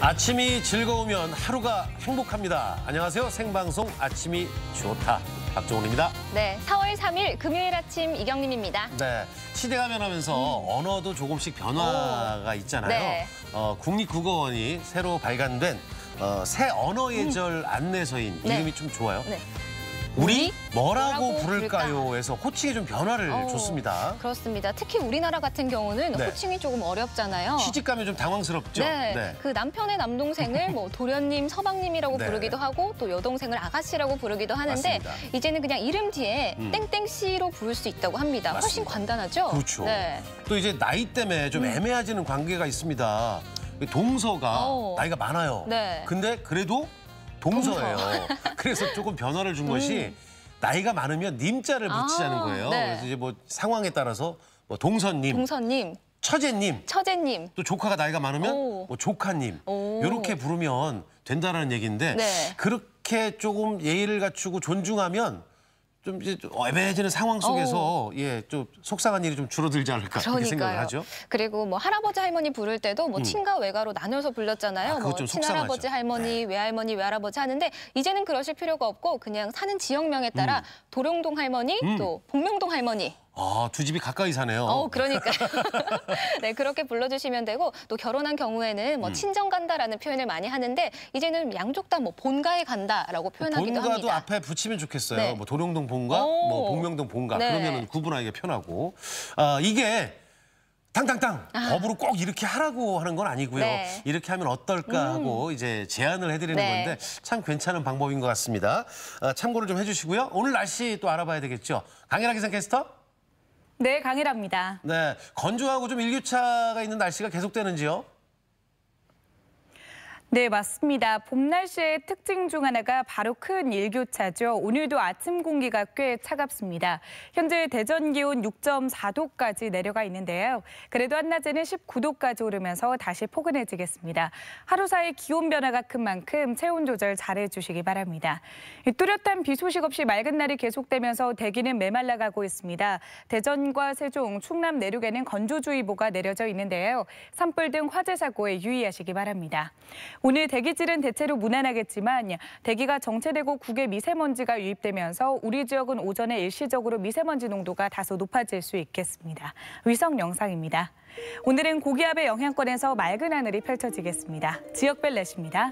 아침이 즐거우면 하루가 행복합니다. 안녕하세요. 생방송 아침이 좋다. 박정훈입니다. 네, 4월 3일 금요일 아침 이경림입니다. 네, 시대가 변하면서 언어도 조금씩 변화가 있잖아요. 네. 국립국어원이 새로 발간된 새 언어 예절 안내서인 네. 이름이 좀 좋아요. 네. 우리 뭐라고 뭐라고 부를까요?에서 호칭에 좀 변화를 줬습니다. 그렇습니다. 특히 우리나라 같은 경우는 네. 호칭이 조금 어렵잖아요. 시집가면 좀 당황스럽죠. 네. 그 남편의 남동생을 뭐 도련님, 서방님이라고 네. 부르기도 하고 또 여동생을 아가씨라고 부르기도 하는데 맞습니다. 이제는 그냥 이름 뒤에 땡땡씨로 부를 수 있다고 합니다. 훨씬 맞습니다. 간단하죠? 그렇죠. 네. 또 이제 나이 때문에 좀 애매해지는 관계가 있습니다. 동서가 나이가 많아요. 네. 근데 그래도 동서예요. 그래서 조금 변화를 준 것이 나이가 많으면 님자를 붙이자는 거예요. 네. 그래서 이제 뭐 상황에 따라서 뭐 동서님, 동서님, 처제님, 처제님. 또 조카가 나이가 많으면 오. 뭐 조카님 오. 이렇게 부르면 된다는 얘기인데 네. 그렇게 조금 예의를 갖추고 존중하면 좀 이제 애매해지는 상황 속에서 좀 속상한 일이 좀 줄어들지 않을까 그렇게 생각을 하죠. 그리고 뭐 할아버지 할머니 부를 때도 뭐 친가 외가로 나눠서 불렀잖아요. 그거 뭐 좀 친할아버지 속상하죠. 할머니, 외할머니, 외할아버지 하는데 이제는 그러실 필요가 없고 그냥 사는 지역명에 따라 도룡동 할머니, 또 복명동 할머니. 두 집이 가까이 사네요. 그러니까요. 네, 그렇게 불러주시면 되고 또 결혼한 경우에는 뭐 친정 간다라는 표현을 많이 하는데 이제는 양쪽 다 뭐 본가에 간다라고 표현하기도 본가도 합니다. 앞에 붙이면 좋겠어요. 네. 뭐 도룡동 본가, 오. 뭐 복명동 본가 네. 그러면은 구분하기가 편하고 이게 탕탕탕 법으로 꼭 이렇게 하라고 하는 건 아니고요. 네. 이렇게 하면 어떨까 하고 이제 제안을 해드리는 네. 건데 참 괜찮은 방법인 것 같습니다. 참고를 좀 해주시고요. 오늘 날씨 또 알아봐야 되겠죠. 강혜라 기상캐스터. 네, 강일아입니다. 네, 건조하고 좀 일교차가 있는 날씨가 계속되는지요? 네, 맞습니다. 봄 날씨의 특징 중 하나가 바로 큰 일교차죠. 오늘도 아침 공기가 꽤 차갑습니다. 현재 대전 기온 6.4도까지 내려가 있는데요. 그래도 한낮에는 19도까지 오르면서 다시 포근해지겠습니다. 하루 사이 기온 변화가 큰 만큼 체온 조절 잘해주시기 바랍니다. 뚜렷한 비 소식 없이 맑은 날이 계속되면서 대기는 메말라가고 있습니다. 대전과 세종, 충남 내륙에는 건조주의보가 내려져 있는데요. 산불 등 화재 사고에 유의하시기 바랍니다. 오늘 대기질은 대체로 무난하겠지만 대기가 정체되고 국외 미세먼지가 유입되면서 우리 지역은 오전에 일시적으로 미세먼지 농도가 다소 높아질 수 있겠습니다. 위성 영상입니다. 오늘은 고기압의 영향권에서 맑은 하늘이 펼쳐지겠습니다. 지역별 날씨입니다.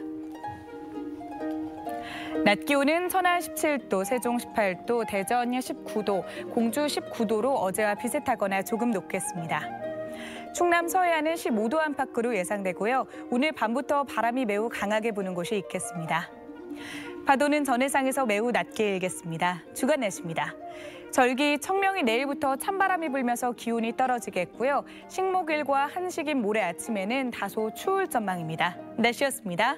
낮 기온은 천안 17도, 세종 18도, 대전 19도, 공주 19도로 어제와 비슷하거나 조금 높겠습니다. 충남 서해안은 15도 안팎으로 예상되고요. 오늘 밤부터 바람이 매우 강하게 부는 곳이 있겠습니다. 파도는 전해상에서 매우 낮게 일겠습니다. 주간 날씨입니다. 절기 청명이 내일부터 찬바람이 불면서 기온이 떨어지겠고요. 식목일과 한식인 모레 아침에는 다소 추울 전망입니다. 날씨였습니다.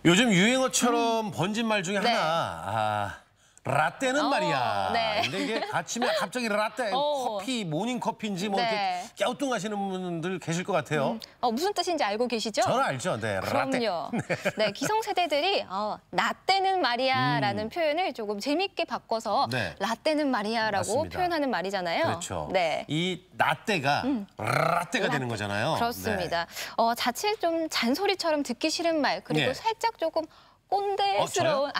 요즘 유행어처럼 번진 말 중에 하나. 라떼는 말이야. 네. 근데 이게 아침에 갑자기 라떼, 커피, 모닝 커피인지 뭐 네. 이렇게 갸우뚱하시는 분들 계실 것 같아요. 무슨 뜻인지 알고 계시죠? 저는 알죠. 네, 라떼. 그럼요. 네, 기성세대들이 라떼는 말이야라는 표현을 조금 재밌게 바꿔서 네. 라떼는 말이야라고 맞습니다. 표현하는 말이잖아요. 그렇죠. 네. 이 라떼가 라떼가 되는 거잖아요. 그렇습니다. 자칫 좀 잔소리처럼 듣기 싫은 말 그리고 네. 살짝 조금 꼰대스러운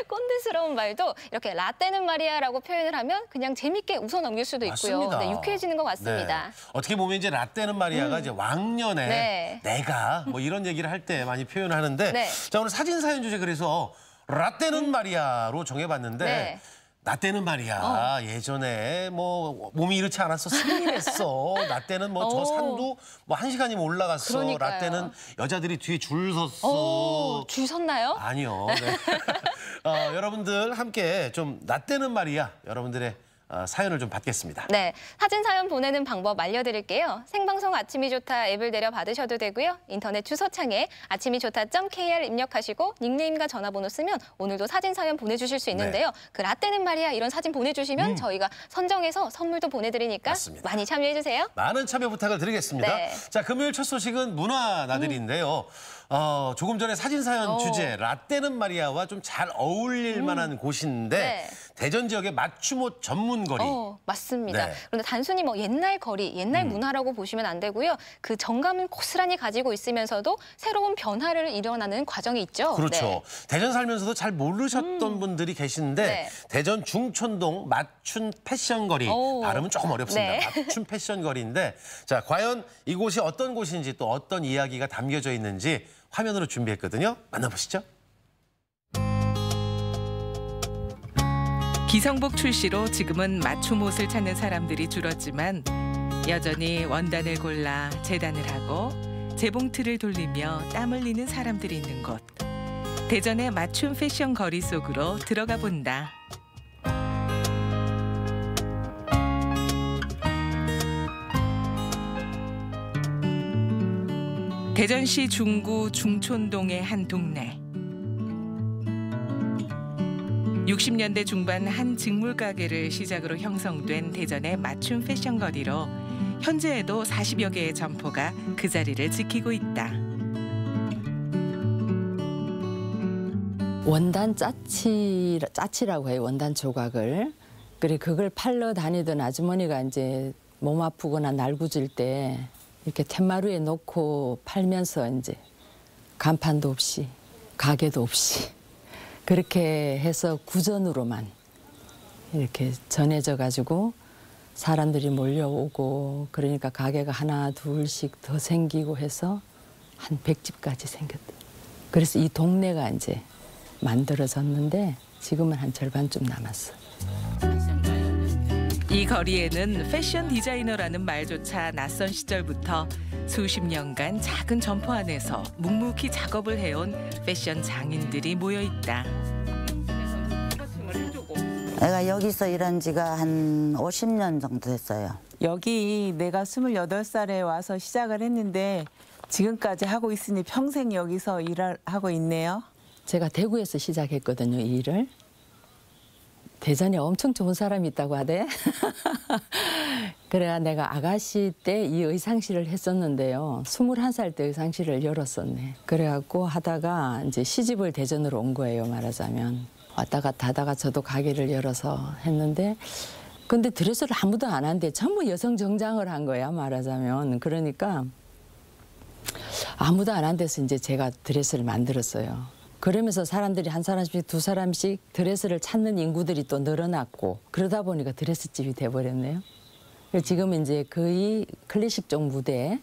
꼰대스러운 말도 이렇게 라떼는 말이야라고 표현을 하면 그냥 재밌게 웃어 넘길 수도 있고요. 맞습니다. 네, 유쾌해지는 것 같습니다. 네. 어떻게 보면 이제 라떼는 말이야가 이제 왕년에 네. 내가 뭐 이런 얘기를 할 때 많이 표현하는데 네. 자 오늘 사진 사연 주제 그래서 라떼는 말이야로 정해봤는데 네. 나 때는 말이야 예전에 뭐 몸이 이렇지 않았어 승리했어 나 때는 뭐 저 산도 뭐 1시간이면 올라갔어 그러니까요. 나 때는 여자들이 뒤에 줄 섰어 줄 섰나요? 아니요 네. 여러분들 함께 좀 나 때는 말이야 여러분들의 사연을 좀 받겠습니다. 네, 사진 사연 보내는 방법 알려드릴게요. 생방송 아침이 좋다 앱을 내려 받으셔도 되고요. 인터넷 주소창에 아침이 좋다.kr 입력하시고 닉네임과 전화번호 쓰면 오늘도 사진 사연 보내주실 수 있는데요. 그 라떼는 말이야 이런 사진 보내주시면 저희가 선정해서 선물도 보내드리니까 맞습니다. 많이 참여해주세요. 많은 참여 부탁을 드리겠습니다. 네. 자, 금요일 첫 소식은 문화 나들이인데요. 조금 전에 사진 사연 주제 라떼는 말이야와 좀 잘 어울릴 만한 곳인데 네. 대전 지역의 맞춤 옷 전문 거리. 맞습니다. 네. 그런데 단순히 뭐 옛날 거리, 옛날 문화라고 보시면 안 되고요. 그 정감은 고스란히 가지고 있으면서도 새로운 변화를 일어나는 과정이 있죠. 그렇죠. 네. 대전 살면서도 잘 모르셨던 분들이 계시는데 네. 대전 중촌동 맞춤 패션 거리. 발음은 조금 어렵습니다. 네. 맞춤 패션 거리인데 자, 과연 이곳이 어떤 곳인지 또 어떤 이야기가 담겨져 있는지 화면으로 준비했거든요. 만나보시죠. 기성복 출시로 지금은 맞춤 옷을 찾는 사람들이 줄었지만 여전히 원단을 골라 재단을 하고 재봉틀을 돌리며 땀 흘리는 사람들이 있는 곳. 대전의 맞춤 패션 거리 속으로 들어가 본다. 대전시 중구 중촌동의 한 동네. 60년대 중반 한 직물 가게를 시작으로 형성된 대전의 맞춤 패션 거리로 현재에도 40여 개의 점포가 그 자리를 지키고 있다. 원단 짜치라고 해요. 원단 조각을. 그래 그걸 팔러 다니던 아주머니가 이제 몸 아프거나 날구질 때 이렇게 텐마루에 놓고 팔면서 이제 간판도 없이 가게도 없이 그렇게 해서 구전으로만 이렇게 전해져 가지고 사람들이 몰려오고 그러니까 가게가 하나 둘씩 더 생기고 해서 한 100집까지 생겼다. 그래서 이 동네가 이제 만들어졌는데 지금은 한 절반쯤 남았어. 이 거리에는 패션 디자이너라는 말조차 낯선 시절부터 수십 년간 작은 점포 안에서 묵묵히 작업을 해온 패션 장인들이 모여 있다. 내가 여기서 일한 지가 한 50년 정도 됐어요. 여기 내가 28살에 와서 시작을 했는데 지금까지 하고 있으니 평생 여기서 일을 하고 있네요. 제가 대구에서 시작했거든요, 이 일을. 대전에 엄청 좋은 사람이 있다고 하대. 그래야 내가 아가씨 때 이 의상실을 했었는데요. 21살 때 의상실을 열었었네. 그래갖고 하다가 이제 시집을 대전으로 온 거예요, 말하자면. 왔다 갔다 하다가 저도 가게를 열어서 했는데 근데 드레스를 아무도 안 한대. 전부 여성 정장을 한 거야, 말하자면. 그러니까 아무도 안 한 데서 이제 제가 드레스를 만들었어요. 그러면서 사람들이 한 사람씩 두 사람씩 드레스를 찾는 인구들이 또 늘어났고 그러다 보니까 드레스집이 돼버렸네요. 지금 이제 거의 클래식 쪽 무대에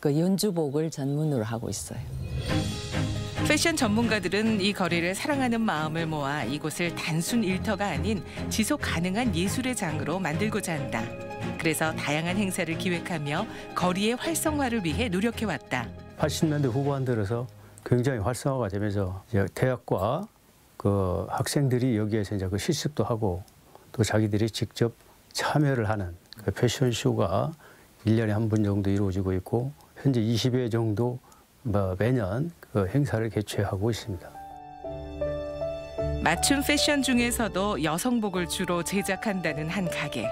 그 연주복을 전문으로 하고 있어요. 패션 전문가들은 이 거리를 사랑하는 마음을 모아 이곳을 단순 일터가 아닌 지속 가능한 예술의 장으로 만들고자 한다. 그래서 다양한 행사를 기획하며 거리의 활성화를 위해 노력해왔다. 80년대 후반 들어서 굉장히 활성화가 되면서 이제 대학과 그 학생들이 여기에서 이제 그 실습도 하고 또 자기들이 직접 참여를 하는 그 패션쇼가 1년에 한 번 정도 이루어지고 있고 현재 20회 정도 매년 그 행사를 개최하고 있습니다. 맞춤 패션 중에서도 여성복을 주로 제작한다는 한 가게.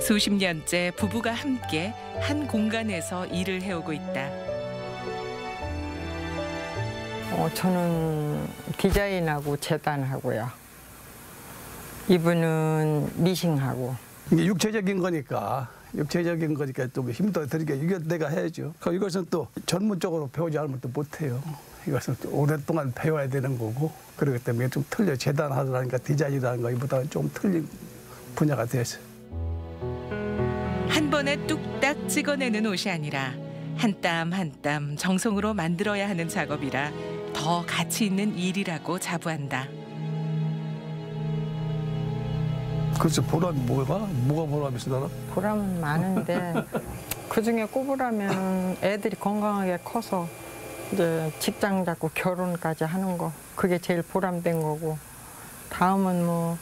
수십 년째 부부가 함께 한 공간에서 일을 해오고 있다. 저는 디자인하고 재단하고요. 이분은 미싱하고. 이게 육체적인 거니까 또 힘도 들게 이거 내가 해야죠. 이것은 또 전문적으로 배우지 않으면 또 못해요. 이것은 또 오랫동안 배워야 되는 거고 그렇기 때문에 좀 틀려. 재단하라든가 디자인이라는 거 이보다는 좀 틀린 분야가 됐어요. 한 번에 뚝딱 찍어내는 옷이 아니라 한 땀 한 땀 정성으로 만들어야 하는 작업이라 더 가치 있는 일이라고 자부한다. 그래서 보람이 뭐가 보람이 있어 나는? 보람은 많은데 그중에 꼽으라면 애들이 건강하게 커서 이제 직장 잡고 결혼까지 하는 거 그게 제일 보람된 거고 다음은 뭐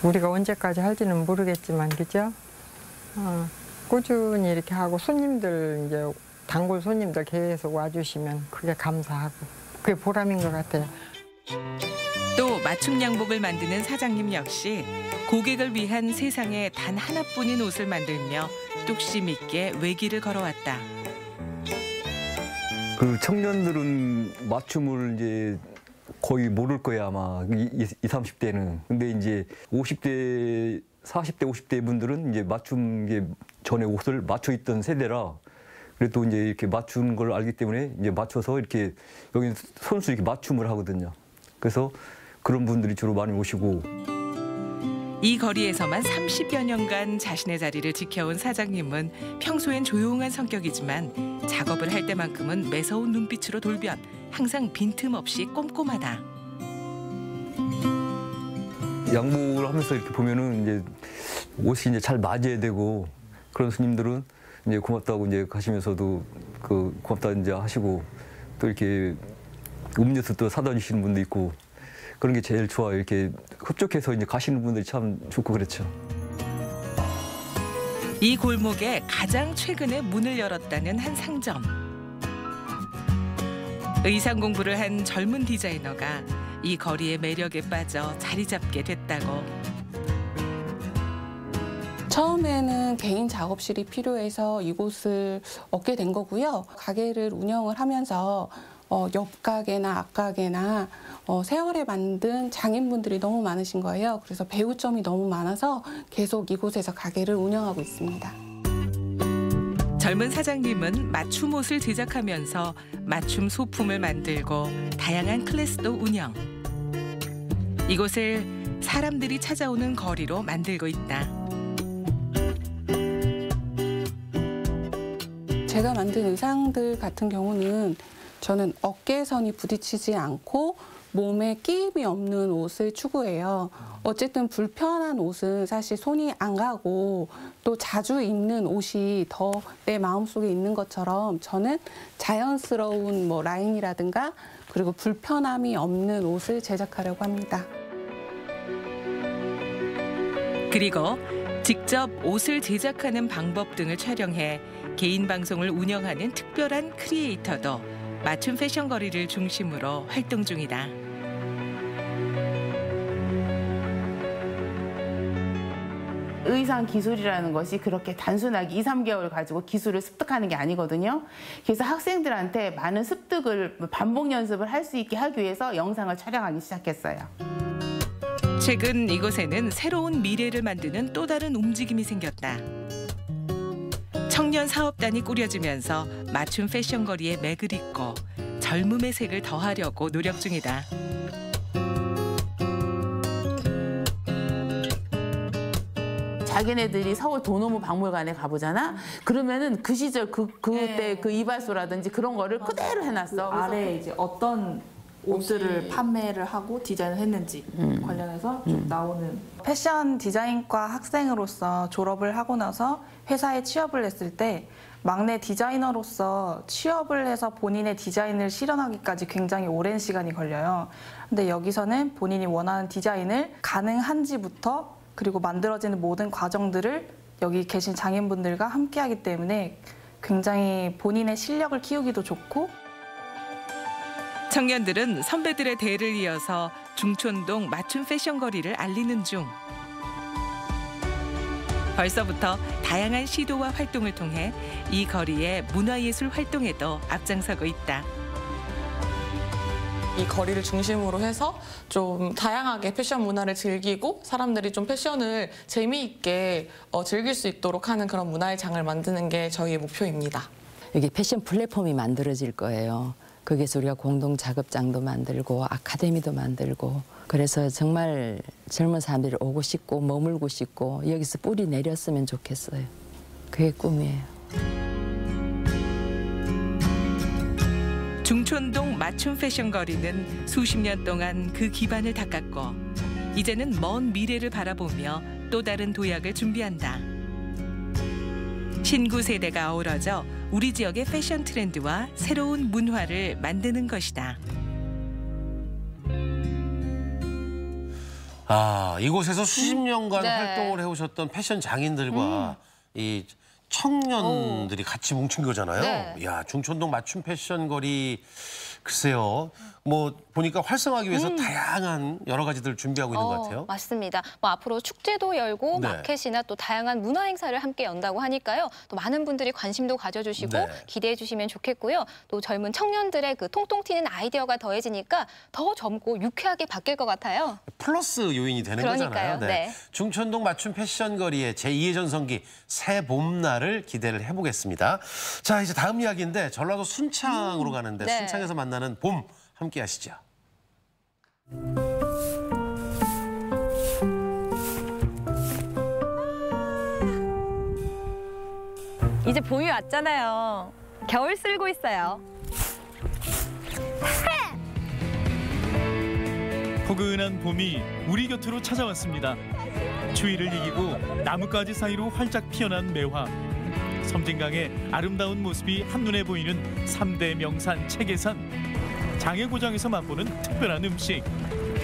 우리가 언제까지 할지는 모르겠지만 그죠? 꾸준히 이렇게 하고 손님들 이제 단골 손님들 계속 와주시면 그게 감사하고 그게 보람인 것 같아요. 또 맞춤 양복을 만드는 사장님 역시 고객을 위한 세상에 단 하나뿐인 옷을 만들며 뚝심 있게 외길을 걸어왔다. 그 청년들은 맞춤을 이제 거의 모를 거예요, 아마 20, 30대는. 근데 이제 50대, 40대, 50대 분들은 이제 맞춤 전에 옷을 맞춰 입던 세대라 그래도 이제 이렇게 맞춘 걸 알기 때문에 이제 맞춰서 이렇게 여기 손수 이렇게 맞춤을 하거든요. 그래서 그런 분들이 주로 많이 오시고. 이 거리에서만 30여 년간 자신의 자리를 지켜온 사장님은 평소엔 조용한 성격이지만 작업을 할 때만큼은 매서운 눈빛으로 돌변, 항상 빈틈없이 꼼꼼하다. 양복을 하면서 이렇게 보면은 이제 옷이 이제 잘 맞아야 되고 그런 스님들은 이제 고맙다고 이제 가시면서도 고맙다 이제 하시고 또 이렇게 음료수 또 사다 주시는 분도 있고 그런 게 제일 좋아요. 이렇게 흡족해서 이제 가시는 분들이 참 좋고 그렇죠. 이 골목에 가장 최근에 문을 열었다는 한 상점. 의상 공부를 한 젊은 디자이너가 이 거리의 매력에 빠져 자리 잡게 됐다고. 처음에는 개인 작업실이 필요해서 이곳을 얻게 된 거고요. 가게를 운영을 하면서 옆 가게나 앞 가게나 세월에 만든 장인분들이 너무 많으신 거예요. 그래서 배울 점이 너무 많아서 계속 이곳에서 가게를 운영하고 있습니다. 젊은 사장님은 맞춤 옷을 제작하면서 맞춤 소품을 만들고 다양한 클래스도 운영. 이곳을 사람들이 찾아오는 거리로 만들고 있다. 제가 만든 의상들 같은 경우는 저는 어깨선이 부딪히지 않고 몸에 끼임이 없는 옷을 추구해요. 어쨌든 불편한 옷은 사실 손이 안 가고 또 자주 입는 옷이 더 내 마음속에 있는 것처럼 저는 자연스러운 라인이라든가 그리고 불편함이 없는 옷을 제작하려고 합니다. 그리고 직접 옷을 제작하는 방법 등을 촬영해 개인 방송을 운영하는 특별한 크리에이터도 맞춤 패션 거리를 중심으로 활동 중이다. 의상 기술이라는 것이 그렇게 단순하게 2, 3개월 가지고 기술을 습득하는 게 아니거든요. 그래서 학생들한테 많은 습득을 반복 연습을 할 수 있게 하기 위해서 영상을 촬영하기 시작했어요. 최근 이곳에는 새로운 미래를 만드는 또 다른 움직임이 생겼다. 청년 사업단이 꾸려지면서 맞춤 패션 거리에 맥을 잇고 젊음의 색을 더하려고 노력 중이다. 자기네들이 서울 도노무 박물관에 가보잖아. 그러면은 그 시절 그때 그 이발소라든지 그런 거를 그대로 해놨어. 아래에 이제 어떤 옷들을 판매를 하고 디자인을 했는지 관련해서 쭉 나오는. 패션 디자인과 학생으로서 졸업을 하고 나서 회사에 취업을 했을 때 막내 디자이너로서 취업을 해서 본인의 디자인을 실현하기까지 굉장히 오랜 시간이 걸려요. 근데 여기서는 본인이 원하는 디자인을 가능한지부터 그리고 만들어지는 모든 과정들을 여기 계신 장인분들과 함께하기 때문에 굉장히 본인의 실력을 키우기도 좋고. 청년들은 선배들의 대를 이어서 중촌동 맞춤 패션 거리를 알리는 중. 벌써부터 다양한 시도와 활동을 통해 이 거리의 문화예술 활동에도 앞장서고 있다. 이 거리를 중심으로 해서 좀 다양하게 패션 문화를 즐기고 사람들이 좀 패션을 재미있게 즐길 수 있도록 하는 그런 문화의 장을 만드는 게 저희의 목표입니다. 여기 패션 플랫폼이 만들어질 거예요. 거기서 우리가 공동 작업장도 만들고 아카데미도 만들고 그래서 정말 젊은 사람들이 오고 싶고 머물고 싶고 여기서 뿌리 내렸으면 좋겠어요. 그게 꿈이에요. 중촌동 맞춤 패션 거리는 수십 년 동안 그 기반을 닦았고 이제는 먼 미래를 바라보며 또 다른 도약을 준비한다. 신구 세대가 어우러져 우리 지역의 패션 트렌드와 새로운 문화를 만드는 것이다. 이곳에서 수십 년간 활동을 해오셨던 패션 장인들과 이 청년들이 같이 뭉친 거잖아요. 네. 야, 중촌동 맞춤 패션 거리 글쎄요. 뭐 보니까 활성화하기 위해서 다양한 여러 가지들 준비하고 있는 것 같아요. 맞습니다. 뭐 앞으로 축제도 열고 네. 마켓이나 또 다양한 문화 행사를 함께 연다고 하니까요. 또 많은 분들이 관심도 가져주시고 네. 기대해 주시면 좋겠고요. 또 젊은 청년들의 그 통통 튀는 아이디어가 더해지니까 더 젊고 유쾌하게 바뀔 것 같아요. 플러스 요인이 되는 그러니까요. 거잖아요. 네. 중천동 맞춤 패션 거리의 제2의 전성기 새 봄날을 기대를 해보겠습니다. 자, 이제 다음 이야기인데 전라도 순창으로 가는데 네. 순창에서 만나는 봄 함께 하시죠. 이제 봄이 왔잖아요. 겨울 쓸고 있어요. 포근한 봄이 우리 곁으로 찾아왔습니다. 추위를 이기고 나뭇가지 사이로 활짝 피어난 매화. 섬진강의 아름다운 모습이 한눈에 보이는 3대 명산 체계산. 장해고장에서 맛보는 특별한 음식.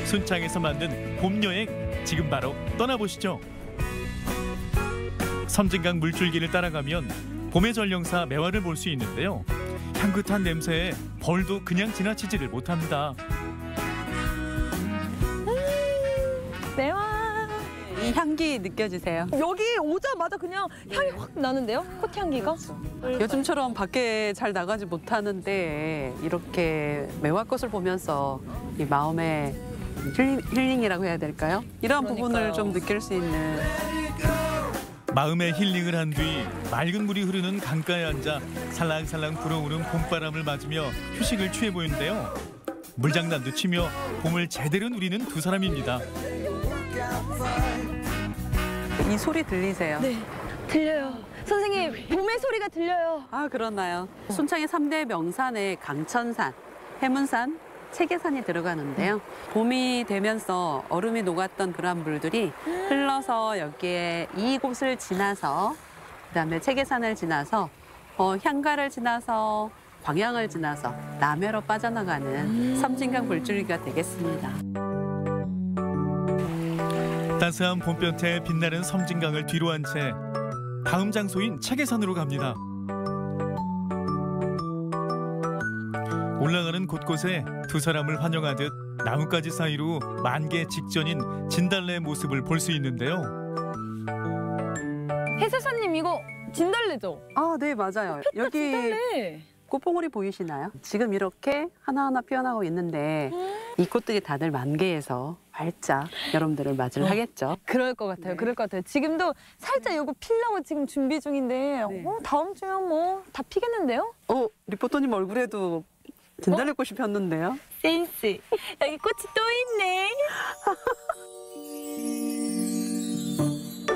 순창에서 만든 봄 여행 지금 바로 떠나보시죠. 섬진강 물줄기를 따라가면 봄의 전령사 매화를 볼 수 있는데요. 향긋한 냄새에 벌도 그냥 지나치지를 못합니다. 매화. 이 향기 느껴지세요? 여기 오자마자 그냥 향이 확 나는데요? 꽃향기가? 요즘처럼 밖에 잘 나가지 못하는데 이렇게 매화꽃을 보면서 이 마음의 힐링이라고 해야 될까요? 이런 부분을 좀 느낄 수 있는. 마음의 힐링을 한 뒤 맑은 물이 흐르는 강가에 앉아 살랑살랑 불어오는 봄바람을 맞으며 휴식을 취해 보이는데요. 물장난도 치며 봄을 제대로 누리는 두 사람입니다. 이 소리 들리세요? 네, 들려요. 선생님, 봄의 소리가 들려요. 아, 그렇나요? 순창의 3대 명산에 강천산, 해문산, 체계산이 들어가는데요. 봄이 되면서 얼음이 녹았던 그런 물들이 흘러서 여기에 이곳을 지나서 그다음에 체계산을 지나서 향가를 지나서 광양을 지나서 남해로 빠져나가는 섬진강 물줄기가 되겠습니다. 따스한 봄볕에 빛나는 섬진강을 뒤로 한 채 다음 장소인 체계산으로 갑니다. 올라가는 곳곳에 두 사람을 환영하듯 나뭇가지 사이로 만개 직전인 진달래의 모습을 볼 수 있는데요. 해설사님, 이거 진달래죠? 아, 네, 맞아요. 여기 진달래. 꽃봉오리 보이시나요? 지금 이렇게 하나하나 피어나고 있는데 이 꽃들이 다들 만개해서 활짝 여러분들을 맞이를 하겠죠. 그럴 것 같아요. 그럴 것 같아요. 지금도 살짝 요거 피려고 지금 준비 중인데 다음 주면 뭐 다 피겠는데요? 리포터님 얼굴에도 진달래꽃이 폈는데요. 센스. 여기 꽃이 또 있네.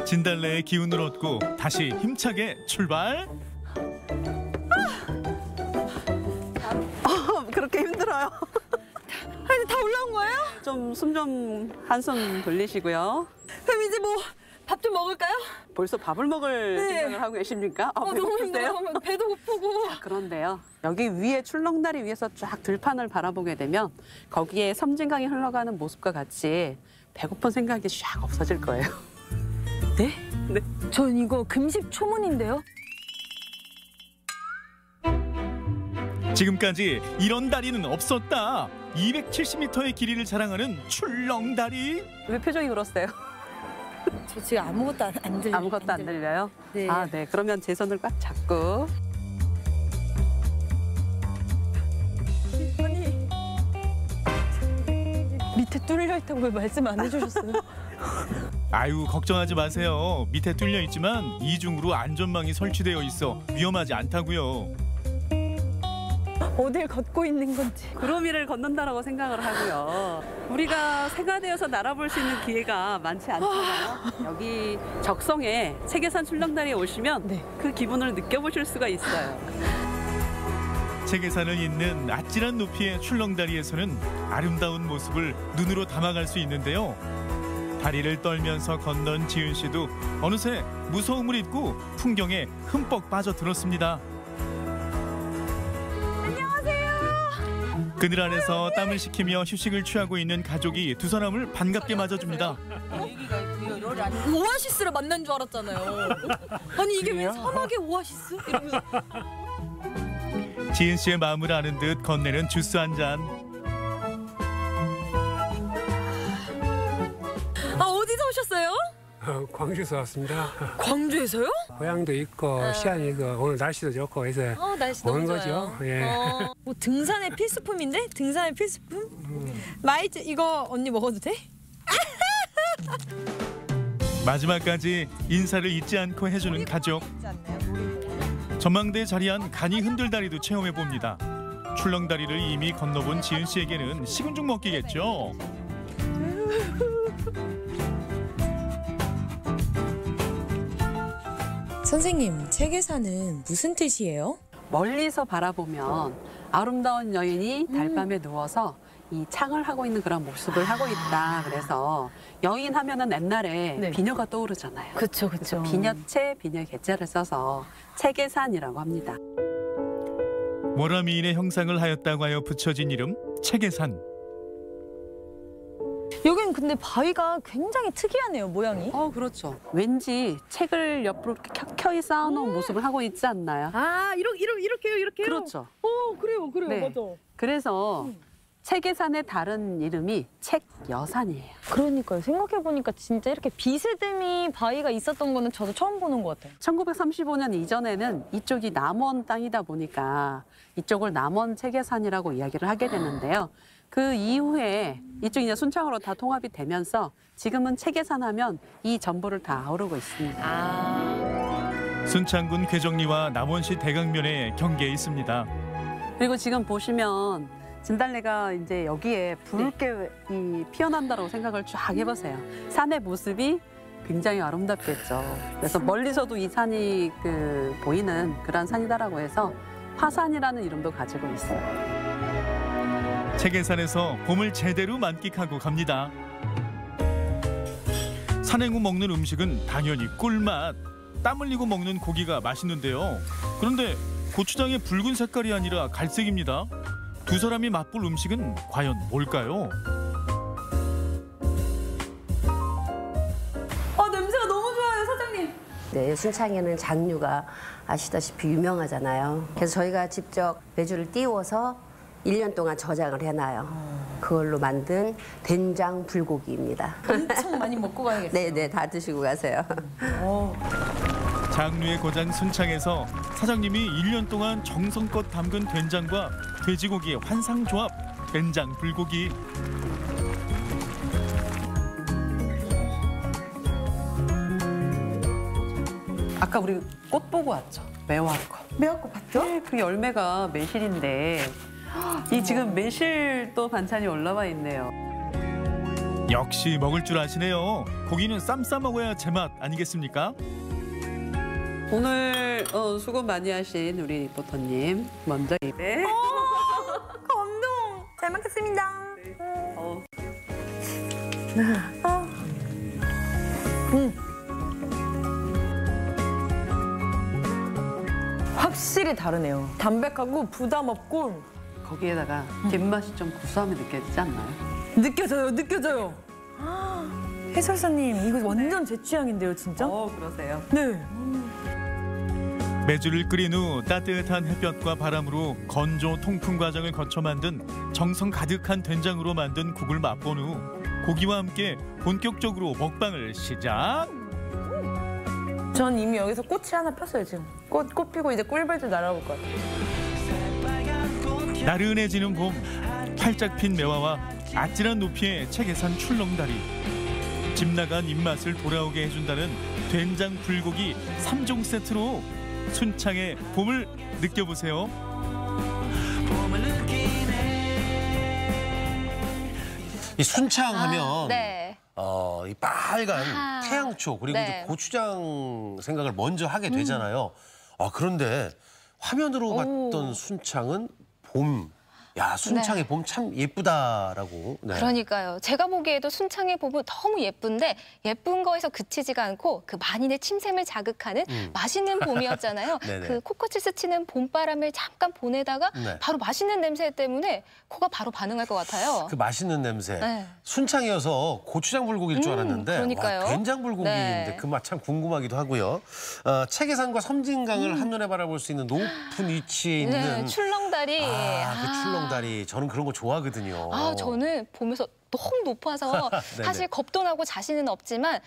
진달래의 기운을 얻고 다시 힘차게 출발. 그렇게 힘들어요. 아니, 다 올라온 거예요? 좀 한숨 돌리시고요. 그럼 이제 뭐 밥 좀 먹을까요? 벌써 밥을 먹을 생각을 하고 계십니까? 너무 힘들어요. 배도 고프고. 자, 그런데요. 여기 위에 출렁다리 위에서 쫙 들판을 바라보게 되면 거기에 섬진강이 흘러가는 모습과 같이 배고픈 생각이 쫙 없어질 거예요. 네? 네. 전 이거 금식초문인데요. 지금까지 이런 다리는 없었다. 270m의 길이를 자랑하는 출렁다리. 왜 표정이 그렇어요? 저 지금 아무것도 안 들려요. 아무것도 안 들려요? 네. 아, 네. 그러면 제 손을 꽉 잡고. 밑에 뚫려 있다고 왜 말씀 안 해주셨어요? 아유, 걱정하지 마세요. 밑에 뚫려 있지만 이중으로 안전망이 설치되어 있어 위험하지 않다고요. 어딜 걷고 있는 건지. 구름 위를 걷는다라고 생각을 하고요. 우리가 새가 되어서 날아볼 수 있는 기회가 많지 않잖아요. 여기 적성에 체계산 출렁다리에 오시면 그 기분을 느껴보실 수가 있어요. 체계산을 잇는 아찔한 높이의 출렁다리에서는 아름다운 모습을 눈으로 담아갈 수 있는데요. 다리를 떨면서 건넌 지은 씨도 어느새 무서움을 잊고 풍경에 흠뻑 빠져들었습니다. 그늘 안에서 땀을 식히며 휴식을 취하고 있는 가족이 두 사람을 반갑게 맞아줍니다. 오아시스를 만난 줄 알았잖아요. 아니, 이게 왜 사막의 오아시스? 이러면서. 지은 씨의 마음을 아는 듯 건네는 주스 한 잔. 광주에서 왔습니다. 광주에서요? 고향도 있고 시안이 있고 오늘 날씨도 좋고 해서 날씨 오는 너무 거죠. 좋아요. 예. 뭐 등산의 필수품인데? 등산의 필수품? 마이쮸 이거 언니 먹어도 돼? 마지막까지 인사를 잊지 않고 해주는 가족. 전망대에 자리한 간이 흔들다리도 체험해봅니다. 출렁다리를 이미 건너본 지은 씨에게는 식은 죽 먹기겠죠. 선생님, 책에사는 무슨 뜻이에요? 멀리서 바라보면 아름다운 여인이 달밤에 누워서 이 창을 하고 있는 그런 모습을 하고 있다. 그래서 여인 하면은 옛날에 비녀가 떠오르잖아요. 그렇죠. 비녀체, 비녀 개자를 써서 책에산이라고 합니다. 월화미인의 형상을 하였다고 하여 붙여진 이름 책에산. 여긴 근데 바위가 굉장히 특이하네요, 모양이. 그렇죠. 왠지 책을 옆으로 이렇게 켜켜이 쌓아놓은 모습을 하고 있지 않나요? 아, 이렇게요? 그렇죠. 그래요, 네. 맞아. 그래서 책에산의 다른 이름이 책여산이에요. 그러니까요. 생각해보니까 진짜 이렇게 비스듬히 바위가 있었던 거는 저도 처음 보는 것 같아요. 1935년 이전에는 이쪽이 남원 땅이다 보니까 이쪽을 남원 책에산이라고 이야기를 하게 되는데요. 그 이후에 이쪽이 이제 순창으로 다 통합이 되면서 지금은 책에산 하면 이 전부를 다 아우르고 있습니다. 순창군 괴정리와 남원시 대강면에 경계에 있습니다. 그리고 지금 보시면 진달래가 이제 여기에 붉게 피어난다고 생각을 쫙 해보세요. 산의 모습이 굉장히 아름답겠죠. 그래서 멀리서도 이 산이 보이는 그런 산이다라고 해서 화산이라는 이름도 가지고 있어요. 책에산에서 봄을 제대로 만끽하고 갑니다. 산행후 먹는 음식은 당연히 꿀맛. 땀 흘리고 먹는 고기가 맛있는데요. 그런데 고추장의 붉은 색깔이 아니라 갈색입니다. 두 사람이 맛볼 음식은 과연 뭘까요? 냄새가 너무 좋아요, 사장님. 네, 순창에는 장류가 아시다시피 유명하잖아요. 그래서 저희가 직접 메주를 띄워서 1년 동안 저장을 해놔요. 그걸로 만든 된장 불고기입니다. 엄청 많이 먹고 가야겠어요. 네, 다 드시고 가세요. 장류의 고장 순창에서 사장님이 1년 동안 정성껏 담근 된장과 돼지고기의 환상조합, 된장 불고기. 아까 우리 꽃 보고 왔죠? 매화꽃. 매화꽃 봤죠? 네, 그 열매가 매실인데 이 지금 매실도 반찬이 올라와 있네요. 역시 먹을 줄 아시네요. 고기는 쌈 싸 먹어야 제맛 아니겠습니까? 오늘 수고 많이 하신 우리 리포터님 먼저 입에 감동! 잘 먹겠습니다. 확실히 다르네요. 담백하고 부담 없고 거기에다가 뒷맛이 좀 구수함이 느껴지지 않나요? 느껴져요. 해설사님, 이거 완전 제 취향인데요, 진짜? 그러세요? 네. 메주를 끓인 후 따뜻한 햇볕과 바람으로 건조 통풍 과정을 거쳐 만든 정성 가득한 된장으로 만든 국을 맛본 후 고기와 함께 본격적으로 먹방을 시작. 전 이미 여기서 꽃이 하나 폈어요, 지금. 꽃 피고 이제 꿀벌도 날아올 것 같아요. 나른해지는 봄, 활짝 핀 매화와 아찔한 높이의 책에산 출렁다리. 집 나간 입맛을 돌아오게 해준다는 된장 불고기 3종 세트로 순창의 봄을 느껴보세요. 이 순창하면 네. 이 빨간 태양초 그리고 이제 고추장 생각을 먼저 하게 되잖아요. 그런데 화면으로 봤던 순창은 봄. 야, 순창의 봄 참 예쁘다라고. 네. 그러니까요. 제가 보기에도 순창의 봄은 너무 예쁜데 예쁜 거에서 그치지가 않고 그 만인의 침샘을 자극하는 맛있는 봄이었잖아요. 그 코끝을 스치는 봄바람을 잠깐 보내다가 바로 맛있는 냄새 때문에 코가 바로 반응할 것 같아요. 그 맛있는 냄새. 순창이어서 고추장 불고기일 줄 알았는데 그러니까요. 된장 불고기인데 그 맛 참 궁금하기도 하고요. 책에산과 섬진강을 한눈에 바라볼 수 있는 높은 위치에 있는 출렁다리. 그 출렁다리. 저는 그런 거 좋아하거든요. 저는 보면서 너무 높아서 사실 겁도 나고 자신은 없지만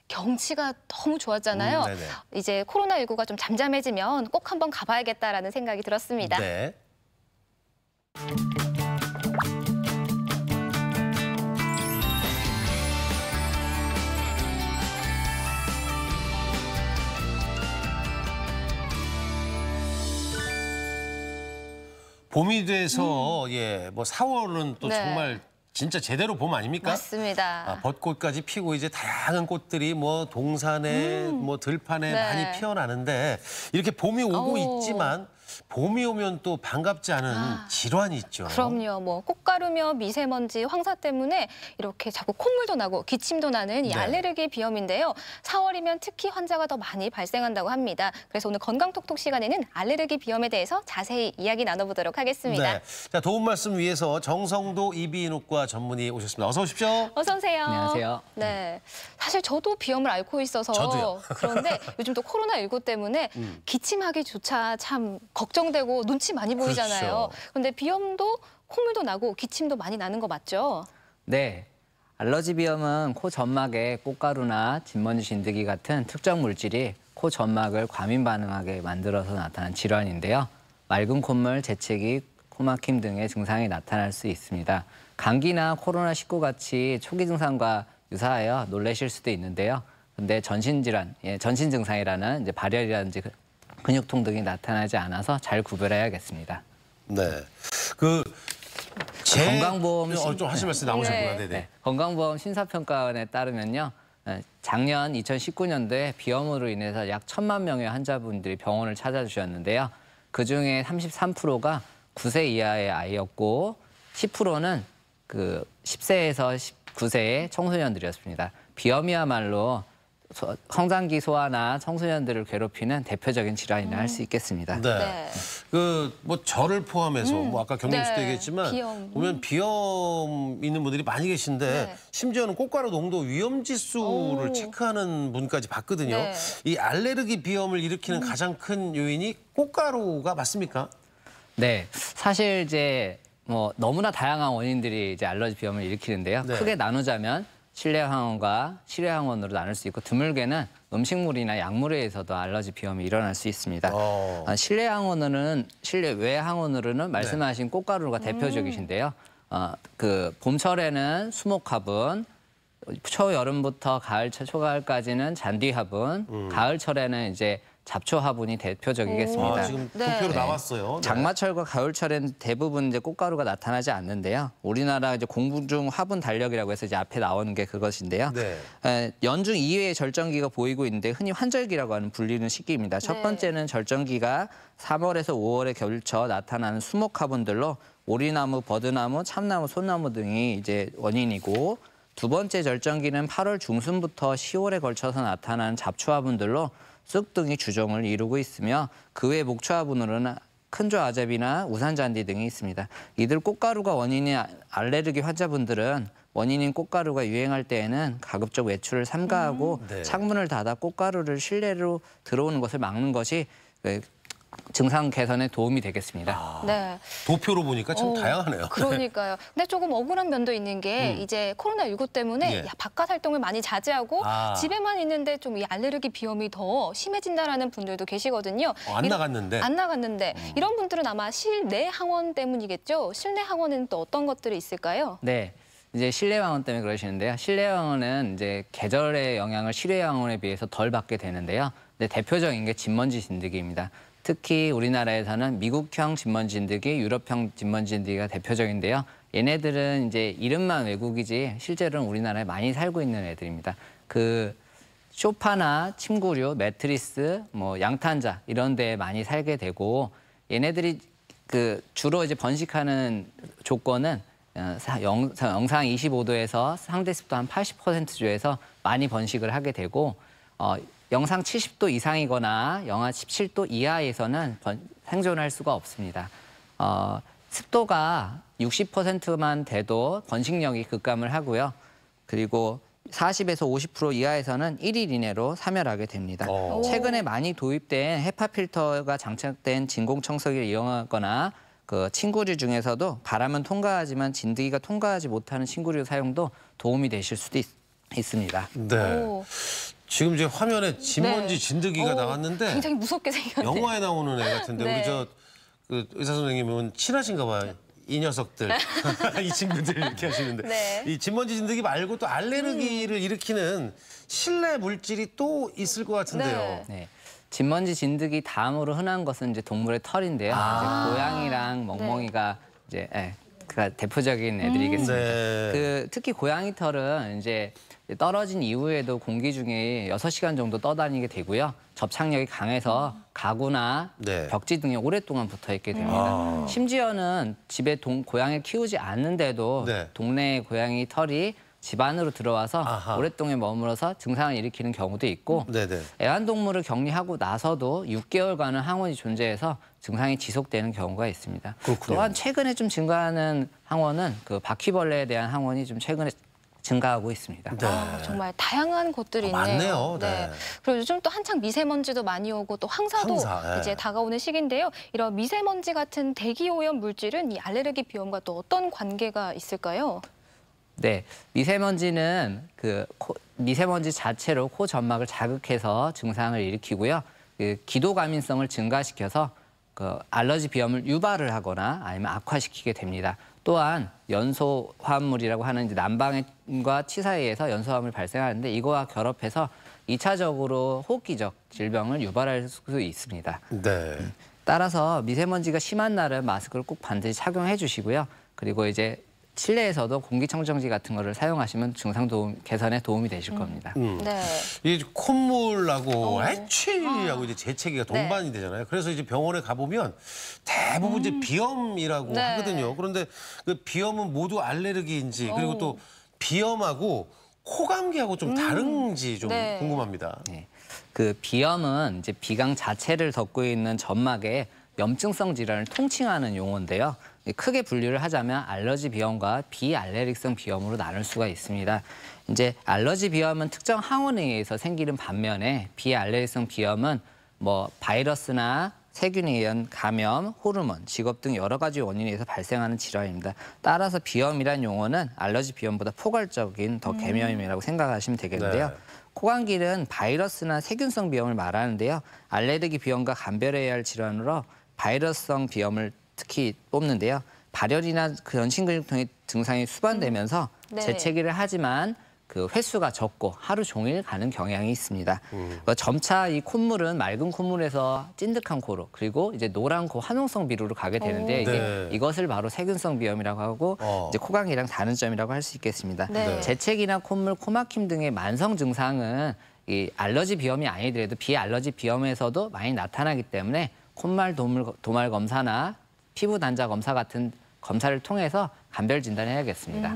경치가 너무 좋았잖아요. 네네. 이제 코로나19가 좀 잠잠해지면 꼭 한번 가봐야겠다라는 생각이 들었습니다. 네. 봄이 돼서 뭐 4월은 또 네. 정말 진짜 제대로 봄 아닙니까? 맞습니다. 벚꽃까지 피고 이제 다양한 꽃들이 뭐 동산에 뭐 들판에 네. 많이 피어나는데 이렇게 봄이 오고 있지만 봄이 오면 또 반갑지 않은 질환이 있죠. 그럼요. 뭐 꽃가루며 미세먼지, 황사 때문에 이렇게 자꾸 콧물도 나고 기침도 나는 이 네. 알레르기 비염인데요. 4월이면 특히 환자가 더 많이 발생한다고 합니다. 그래서 오늘 건강톡톡 시간에는 알레르기 비염에 대해서 자세히 이야기 나눠보도록 하겠습니다. 네. 자, 도움 말씀 위해서 정성도 이비인후과 전문의 오셨습니다. 어서 오십시오. 어서 오세요. 안녕하세요. 네, 사실 저도 비염을 앓고 있어서 저도요. 그런데 요즘 또 코로나19 때문에 기침하기조차 참 걱정되고 눈치 많이 보이잖아요. 그렇죠. 그런데 비염도 콧물도 나고 기침도 많이 나는 거 맞죠? 네. 알러지 비염은 코 점막에 꽃가루나 진먼지 진드기 같은 특정 물질이 코 점막을 과민 반응하게 만들어서 나타난 질환인데요. 맑은 콧물, 재채기, 코막힘 등의 증상이 나타날 수 있습니다. 감기나 코로나19 같이 초기 증상과 유사하여 놀라실 수도 있는데요. 근데 전신 질환, 전신 증상이라는 이제 발열이라든지 근육통 등이 나타나지 않아서 잘 구별해야겠습니다. 네. 건강보험 좀 하실 말씀 나오셨구나. 네네. 건강보험 심사평가원에 따르면요. 작년 2019년도에 비염으로 인해서 약 1,000만 명의 환자분들이 병원을 찾아주셨는데요. 그중에 33%가 9세 이하의 아이였고 10%는 10세에서 19세의 청소년들이었습니다. 비염이야말로 성장기 소아나 청소년들을 괴롭히는 대표적인 질환이라 할 수 있겠습니다. 네. 뭐 저를 포함해서 뭐 아까 경림 씨도 얘기했지만 보면 비염 있는 분들이 많이 계신데 심지어는 꽃가루 농도 위험 지수를 체크하는 분까지 봤거든요. 네. 이 알레르기 비염을 일으키는 가장 큰 요인이 꽃가루가 맞습니까? 네. 사실 이제 뭐 너무나 다양한 원인들이 이제 알러지 비염을 일으키는데요. 네. 크게 나누자면 실내 황원과 실외 황원으로 나눌 수 있고 드물게는 음식물이나 약물에 의해서도 알러지 비염이 일어날 수 있습니다. 실내 외 황원으로는 말씀하신 꽃가루가 대표적이신데요. 봄철에는 수목화분, 초여름부터 가을철, 초가을까지는 잔디화분, 가을철에는 이제 잡초화분이 대표적이겠습니다. 지금 도표로 나왔어요. 네. 장마철과 가을철에는 대부분 이제 꽃가루가 나타나지 않는데요. 우리나라 이제 공중 화분 달력이라고 해서 이제 앞에 나오는 게 그것인데요. 연중 2회의 절정기가 보이고 있는데 흔히 환절기라고 하는 불리는 시기입니다. 첫 번째는 절정기가 3월에서 5월에 걸쳐 나타나는 수목화분들로 오리나무, 버드나무, 참나무, 소나무 등이 이제 원인이고 두 번째 절정기는 8월 중순부터 10월에 걸쳐서 나타나는 잡초화분들로 쑥 등이 주종을 이루고 있으며 그 외 목초화분으로는 큰조 아제비나 우산잔디 등이 있습니다. 이들 꽃가루가 원인인 알레르기 환자분들은 원인인 꽃가루가 유행할 때에는 가급적 외출을 삼가하고 창문을 닫아 꽃가루를 실내로 들어오는 것을 막는 것이 증상 개선에 도움이 되겠습니다. 네. 도표로 보니까 참 다양하네요. 그러니까요. 근데 조금 억울한 면도 있는 게 이제 코로나19 때문에 바깥 활동을 많이 자제하고 집에만 있는데 좀 이 알레르기 비염이 더 심해진다라는 분들도 계시거든요. 안 나갔는데. 이런 분들은 아마 실내 항원 때문이겠죠. 실내 항원에는 또 어떤 것들이 있을까요? 네. 이제 실내 황원 때문에 그러시는데요. 실내 황원은 이제 계절의 영향을 실외 황원에 비해서 덜 받게 되는데요. 근데 대표적인 게 진먼지 진드기입니다. 특히 우리나라에서는 미국형 진먼지 진드기, 유럽형 진먼지 진드기가 대표적인데요. 얘네들은 이제 이름만 외국이지 실제로는 우리나라에 많이 살고 있는 애들입니다. 소파나 침구류, 매트리스, 뭐 양탄자 이런 데에 많이 살게 되고 얘네들이 주로 이제 번식하는 조건은 영상 25도에서 상대 습도 한 80% 조에서 많이 번식을 하게 되고 영상 70도 이상이거나 영하 17도 이하에서는 생존할 수가 없습니다. 습도가 60%만 돼도 번식력이 급감을 하고요. 그리고 40에서 50% 이하에서는 1일 이내로 사멸하게 됩니다. 최근에 많이 도입된 헤파 필터가 장착된 진공청소기를 이용하거나 침구류 중에서도 바람은 통과하지만 진드기가 통과하지 못하는 침구류 사용도 도움이 되실 수도 있습니다. 네. 지금 이제 화면에 진먼지 네. 진드기가 나왔는데 굉장히 무섭게 생겼네요. 영화에 나오는 애 같은데 네. 우리 그 의사 선생님은 친하신가 봐요. 이 녀석들, 이 친구들 이렇게 하시는데 네. 이 진먼지 진드기 말고 또 알레르기를 일으키는 실내 물질이 또 있을 것 같은데요. 네. 진먼지 진드기 다음으로 흔한 것은 이제 동물의 털인데요. 이제 고양이랑 멍멍이가 이제 그 대표적인 애들이겠습니다. 그 특히 고양이 털은 이제 떨어진 이후에도 공기 중에 6시간 정도 떠다니게 되고요. 접착력이 강해서 가구나 벽지 등에 오랫동안 붙어 있게 됩니다. 심지어는 집에 고양이를 키우지 않는데도 동네 고양이 털이 집 안으로 들어와서 오랫동안 머물러서 증상을 일으키는 경우도 있고 애완동물을 격리하고 나서도 6개월간은 항원이 존재해서 증상이 지속되는 경우가 있습니다. 그렇군요. 또한 최근에 좀 증가하는 항원은 그 바퀴벌레에 대한 항원이 좀 최근에 증가하고 있습니다. 정말 다양한 것들이 있네요. 많네요. 네. 그리고 요즘 또 한창 미세먼지도 많이 오고 또 황사도 이제 다가오는 시기인데요. 이런 미세먼지 같은 대기오염 물질은 이 알레르기 비염과 또 어떤 관계가 있을까요? 네, 미세먼지는 미세먼지 자체로 코 점막을 자극해서 증상을 일으키고요. 그 기도 감염성을 증가시켜서 그 알러지 비염을 유발을 하거나 아니면 악화시키게 됩니다. 또한 연소 화합물이라고 하는 이제 난방과 치 사이에서 연소 화합물이 발생하는데 이거와 결합해서 2차적으로 호흡기적 질병을 유발할 수 있습니다. 따라서 미세먼지가 심한 날은 마스크를 꼭 반드시 착용해 주시고요. 그리고 이제 실내에서도 공기청정기 같은 거를 사용하시면 증상 개선에 도움이 되실 겁니다. 이 콧물하고 애취하고 이제 재채기가 동반이 되잖아요. 그래서 이제 병원에 가보면 대부분 이제 비염이라고 하거든요. 그런데 그 비염은 모두 알레르기인지 그리고 또 비염하고 코감기하고 좀 다른지 좀 궁금합니다. 그 비염은 이제 비강 자체를 덮고 있는 점막에 염증성 질환을 통칭하는 용어인데요. 크게 분류를 하자면 알러지 비염과 비알레르기성 비염으로 나눌 수가 있습니다. 이제 알러지 비염은 특정 항원에 의해서 생기는 반면에 비알레르기성 비염은 뭐 바이러스나 세균에 의한 감염, 호르몬, 직업 등 여러 가지 원인에 의해서 발생하는 질환입니다. 따라서 비염이란 용어는 알러지 비염보다 포괄적인 더 개념이라고 생각하시면 되겠는데요. 코감기는 바이러스나 세균성 비염을 말하는데요. 알레르기 비염과 감별해야 할 질환으로 바이러스성 비염을 특히 뽑는데요. 발열이나 그 연신근육통의 증상이 수반되면서 재채기를 하지만 그 횟수가 적고 하루 종일 가는 경향이 있습니다. 점차 이 콧물은 맑은 콧물에서 찐득한 코로 그리고 이제 노란 코 화농성 비루로 가게 되는데 이것을 바로 세균성 비염이라고 하고 이제 코감기랑 다른 점이라고 할 수 있겠습니다. 재채기나 콧물, 코막힘 등의 만성 증상은 이 알러지 비염이 아니더라도 비알러지 비염에서도 많이 나타나기 때문에 콧말 도말 검사나 피부 단자 검사 같은 검사를 통해서 감별 진단해야겠습니다.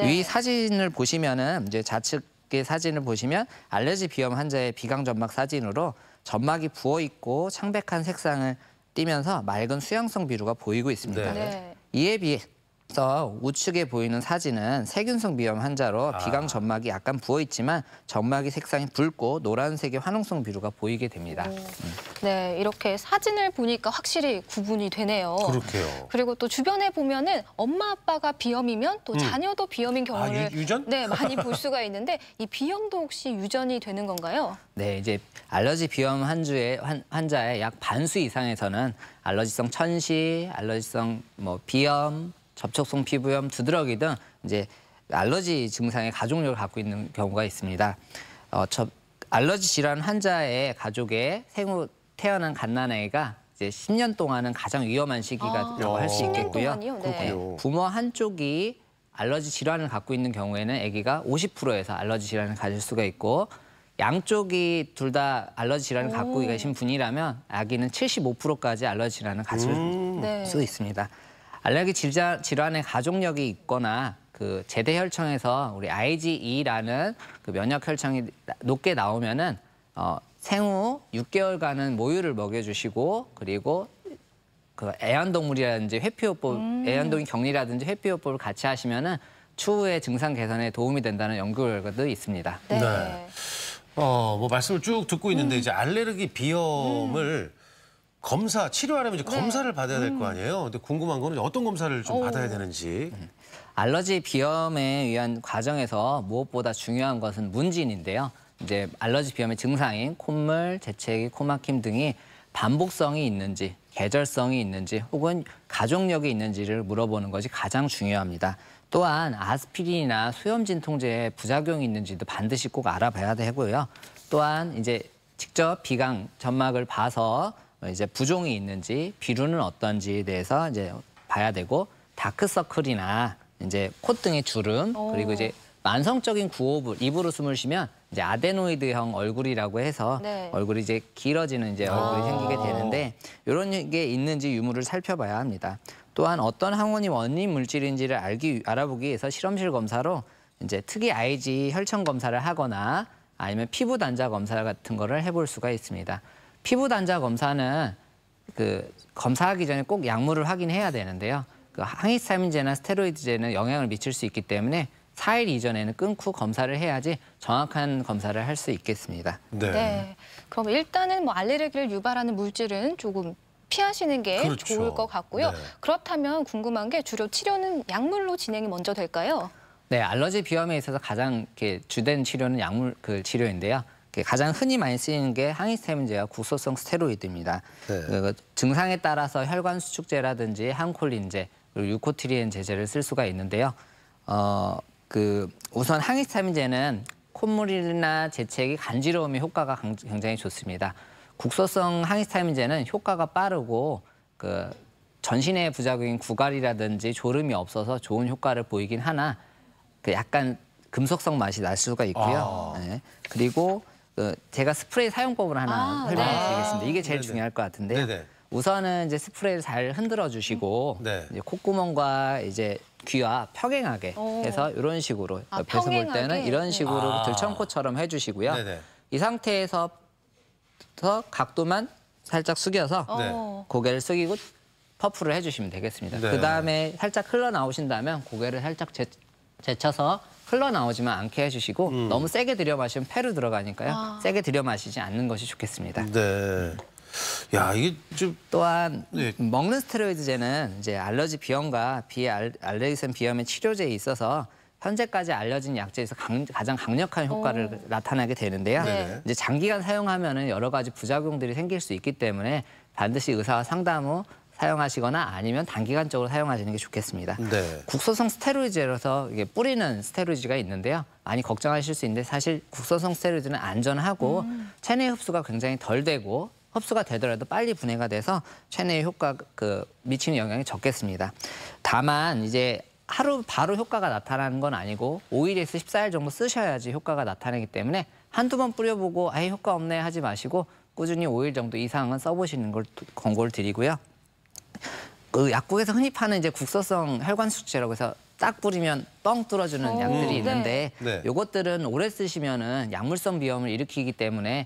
이 사진을 보시면은 이제 좌측의 사진을 보시면 알레르기 비염 환자의 비강 점막 사진으로 점막이 부어 있고 창백한 색상을 띠면서 맑은 수양성 비루가 보이고 있습니다. 이에 비해서 우측에 보이는 사진은 세균성 비염 환자로 비강 점막이 약간 부어 있지만 점막의 색상이 붉고 노란색의 화농성 비루가 보이게 됩니다. 네, 이렇게 사진을 보니까 확실히 구분이 되네요. 그렇게요. 그리고 또 주변에 보면은 엄마 아빠가 비염이면 또 자녀도 비염인 경우를 유전? 많이 볼 수가 있는데 이 비염도 혹시 유전이 되는 건가요? 네, 이제 알러지 비염 환자의 약 반수 이상에서는 알러지성 천시, 알러지성 비염, 접촉성 피부염, 두드러기 등 이제 알러지 증상의 가족력을 갖고 있는 경우가 있습니다. 알러지 질환 환자의 가족에 생후 태어난 갓난아이가 이제 10년 동안은 가장 위험한 시기라고 할 수 있겠고요. 10년 동안이요? 부모 한쪽이 알러지 질환을 갖고 있는 경우에는 아기가 50%에서 알러지 질환을 가질 수가 있고 양쪽이 둘 다 알러지 질환을 갖고 계신 분이라면 아기는 75%까지 알러지 질환을 가질 수 있습니다. 알레르기 질환의 가족력이 있거나 그 제대혈청에서 우리 IgE라는 그 면역 혈청이 높게 나오면은 생후 6개월간은 모유를 먹여주시고 그리고 그 애완동물이라든지 회피요법, 애완동물 격리라든지 회피요법을 같이 하시면은 추후에 증상 개선에 도움이 된다는 연구 결과도 있습니다. 뭐 말씀을 쭉 듣고 있는데 이제 알레르기 비염을 치료하려면 이제 검사를 받아야 될 거 아니에요. 근데 궁금한 거는 어떤 검사를 좀 받아야 되는지. 알러지 비염에 의한 과정에서 무엇보다 중요한 것은 문진인데요. 이제 알러지 비염의 증상인 콧물, 재채기, 코막힘 등이 반복성이 있는지, 계절성이 있는지 혹은 가족력이 있는지를 물어보는 것이 가장 중요합니다. 또한 아스피린이나 수염 진통제에 부작용이 있는지도 반드시 꼭 알아봐야 되고요. 또한 이제 직접 비강 점막을 봐서 이제 부종이 있는지, 비루는 어떤지에 대해서 이제 봐야 되고, 다크서클이나 이제 콧 등의 주름, 그리고 이제 만성적인 구호부, 입으로 숨을 쉬면 이제 아데노이드형 얼굴이라고 해서 네. 얼굴이 이제 길어지는 이제 얼굴이 생기게 되는데, 이런 게 있는지 유무를 살펴봐야 합니다. 또한 어떤 항원이 원인 물질인지를 알아보기 위해서 실험실 검사로 이제 특이 IG 혈청 검사를 하거나 아니면 피부 단자 검사 같은 거를 해볼 수가 있습니다. 피부 단자 검사는 그 검사하기 전에 꼭 약물을 확인해야 되는데요. 그 항히스타민제나 스테로이드제는 영향을 미칠 수 있기 때문에 4일 이전에는 끊고 검사를 해야지 정확한 검사를 할 수 있겠습니다. 네. 그럼 일단은 뭐 알레르기를 유발하는 물질은 조금 피하시는 게 그렇죠. 좋을 것 같고요. 네. 그렇다면 궁금한 게 주로 치료는 약물로 진행이 먼저 될까요? 네, 알러지 비염에 있어서 가장 이렇게 주된 치료는 약물 치료인데요. 가장 흔히 많이 쓰이는 게 항히스타민제와 국소성 스테로이드입니다. 그 증상에 따라서 혈관 수축제라든지 항콜린제, 그리고 유코트리엔 제제를 쓸 수가 있는데요. 우선 항히스타민제는 콧물이나 재채기, 간지러움의 효과가 굉장히 좋습니다. 국소성 항히스타민제는 효과가 빠르고 전신의 부작용인 구갈이라든지 졸음이 없어서 좋은 효과를 보이긴 하나 약간 금속성 맛이 날 수가 있고요. 네. 그리고 제가 스프레이 사용법을 하나 설명드리겠습니다. 이게 제일 중요할 것 같은데요. 우선은 이제 스프레이를 잘 흔들어 주시고 이제 콧구멍과 이제 귀와 평행하게 해서 이런 식으로 옆에서 볼 때는 이런 식으로 들청코처럼 해주시고요. 이 상태에서 각도만 살짝 숙여서 고개를 숙이고 퍼프를 해주시면 되겠습니다. 그다음에 살짝 흘러나오신다면 고개를 살짝 제쳐서 흘러나오지만 않게 해주시고 너무 세게 들여마시면 폐로 들어가니까요. 세게 들여마시지 않는 것이 좋겠습니다. 네. 야, 이게 좀 또한 먹는 스테로이드제는 이제 알러지 비염과 비알레르기성 비염의 치료제에 있어서 현재까지 알려진 약제에서 가장 강력한 효과를 나타나게 되는데요. 이제 장기간 사용하면은 여러 가지 부작용들이 생길 수 있기 때문에 반드시 의사와 상담 후 사용하시거나 아니면 단기간적으로 사용하시는 게 좋겠습니다. 국소성 스테로이드라서 이게 뿌리는 스테로이드가 있는데요. 많이 걱정하실 수 있는데 사실 국소성 스테로이드는 안전하고 체내 흡수가 굉장히 덜 되고 흡수가 되더라도 빨리 분해가 돼서 체내에 미치는 영향이 적겠습니다. 다만 이제 하루 바로 효과가 나타나는 건 아니고 5일에서 14일 정도 쓰셔야지 효과가 나타나기 때문에 한두 번 뿌려보고 아예 효과 없네 하지 마시고 꾸준히 5일 정도 이상은 써보시는 걸 권고를 드리고요. 그 약국에서 흔히 파는 이제 국소성 혈관 수축제라고 해서 딱 뿌리면 뻥 뚫어주는 약들이 있는데 요것들은 오래 쓰시면은 약물성 비염을 일으키기 때문에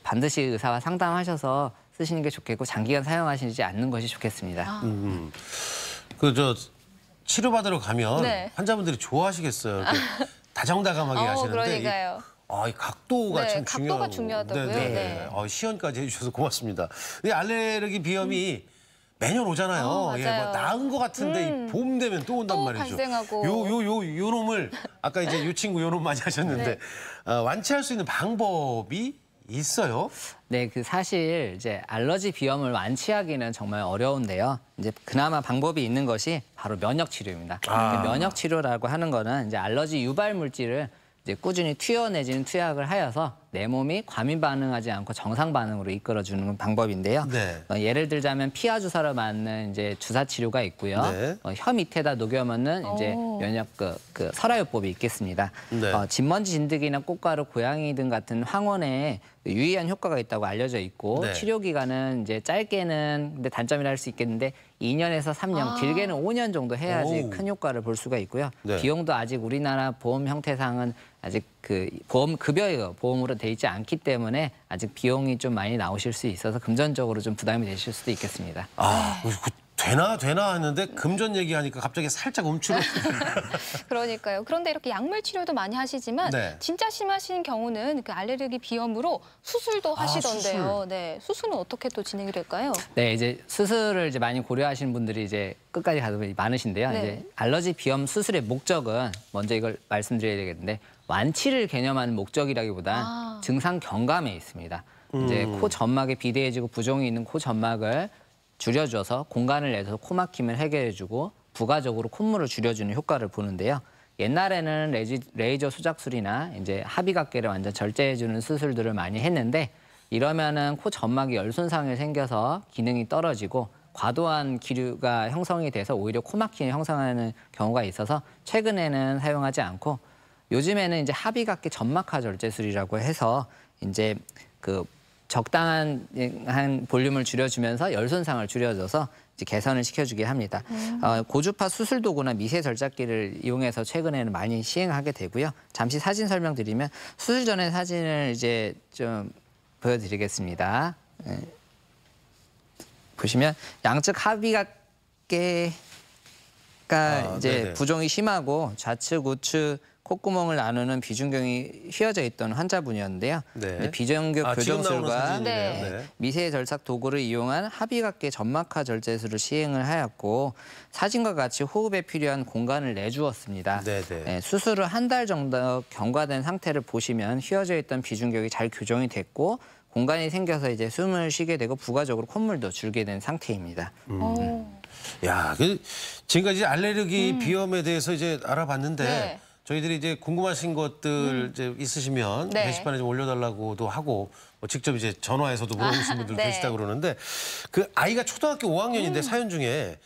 반드시 의사와 상담하셔서 쓰시는 게 좋겠고 장기간 사용하시지 않는 것이 좋겠습니다. 치료받으러 가면 환자분들이 좋아하시겠어요. 이렇게 다정다감하게 하시는데 그러니까요. 이 각도가 참 각도가 중요하다고요. 시연까지 해주셔서 고맙습니다. 이 알레르기 비염이 매년 오잖아요. 뭐 나은 것 같은데 봄 되면 또 온단 말이죠. 발생하고. 요 놈을 아까 이제 요 친구 요 놈 많이 하셨는데 완치할 수 있는 방법이 있어요? 네, 사실 이제 알러지 비염을 완치하기는 정말 어려운데요. 이제 그나마 방법이 있는 것이 바로 면역 치료입니다. 면역 치료라고 하는 거는 이제 알러지 유발 물질을 이제 꾸준히 투여 내지는 투약을 하여서 내 몸이 과민 반응하지 않고 정상 반응으로 이끌어주는 방법인데요. 예를 들자면 피하 주사로 맞는 이제 주사 치료가 있고요. 혀 밑에다 녹여먹는 이제 면역 설화요법이 있겠습니다. 진먼지 진드기나 꽃가루, 고양이 등 같은 황원에 유의한 효과가 있다고 알려져 있고 치료 기간은 이제 짧게는 근데 단점이라 할 수 있겠는데 2년에서 3년, 길게는 5년 정도 해야지 큰 효과를 볼 수가 있고요. 비용도 아직 우리나라 보험 형태상은 아직 보험 급여예요. 보험으로 돼 있지 않기 때문에 아직 비용이 좀 많이 나오실 수 있어서 금전적으로 좀 부담이 되실 수도 있겠습니다. 되나 하는데 금전 얘기하니까 갑자기 살짝 움츠러. 그러니까요. 그런데 이렇게 약물 치료도 많이 하시지만 네. 진짜 심하신 경우는 그 알레르기 비염으로 수술도 하시던데요. 수술. 네, 수술은 어떻게 또 진행이 될까요? 네, 이제 수술을 이제 많이 고려하시는 분들이 이제 끝까지 가는 분이 많으신데요. 네. 이제 알러지 비염 수술의 목적은 먼저 이걸 말씀드려야 되겠는데 완치를 개념하는 목적이라기보단 증상 경감에 있습니다. 이제 코 점막에 비대해지고 부종이 있는 코 점막을 줄여줘서 공간을 내서 코 막힘을 해결해주고 부가적으로 콧물을 줄여주는 효과를 보는데요. 옛날에는 레이저 수작술이나 이제 합의각계를 완전 절제해주는 수술들을 많이 했는데 이러면은 코 점막이 열 손상이 생겨서 기능이 떨어지고 과도한 기류가 형성이 돼서 오히려 코 막힘이 형성하는 경우가 있어서 최근에는 사용하지 않고 요즘에는 이제 합의각계 점막하 절제술이라고 해서 이제 그 적당한 한 볼륨을 줄여주면서 열 손상을 줄여줘서 이제 개선을 시켜주게 합니다. 고주파 수술 도구나 미세 절삭기를 이용해서 최근에는 많이 시행하게 되고요. 잠시 사진 설명드리면 수술 전의 사진을 이제 좀 보여드리겠습니다. 네. 보시면 양측 합의각계가 이제 네네. 부종이 심하고 좌측 우측 콧구멍을 나누는 비중경이 휘어져 있던 환자분이었는데요. 네. 비중격 교정술과 네. 미세 절삭 도구를 이용한 합의각계 점막하 절제술을 시행을 하였고 사진과 같이 호흡에 필요한 공간을 내주었습니다. 네, 수술을 한 달 정도 경과된 상태를 보시면 휘어져 있던 비중격이 잘 교정이 됐고 공간이 생겨서 이제 숨을 쉬게 되고 부가적으로 콧물도 줄게 된 상태입니다. 야, 지금까지 알레르기 비염에 대해서 이제 알아봤는데. 네. 저희들이 이제 궁금하신 것들 이제 있으시면 네. 게시판에 좀 올려달라고도 하고 뭐 직접 이제 전화해서도 물어보신 분들 네. 계시다 그러는데 그 아이가 초등학교 5학년인데 사연 중에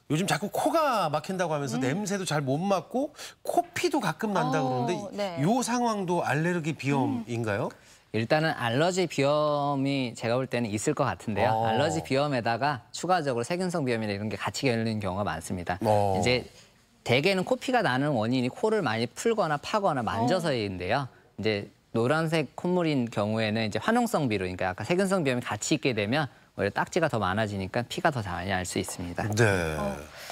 요즘 자꾸 코가 막힌다고 하면서 냄새도 잘 못 맡고 코피도 가끔 난다 그러는데 네. 이 상황도 알레르기 비염인가요? 일단은 알러지 비염이 제가 볼 때는 있을 것 같은데요. 알러지 비염에다가 추가적으로 세균성 비염이나 이런 게 같이 걸리는 경우가 많습니다. 이제 대개는 코피가 나는 원인이 코를 많이 풀거나 파거나 만져서인데요. 이제 노란색 콧물인 경우에는 이제 화농성 비루, 그러니까 아까 세균성 비염이 같이 있게 되면 오히려 딱지가 더 많아지니까 피가 더 많이 날 수 있습니다. 네.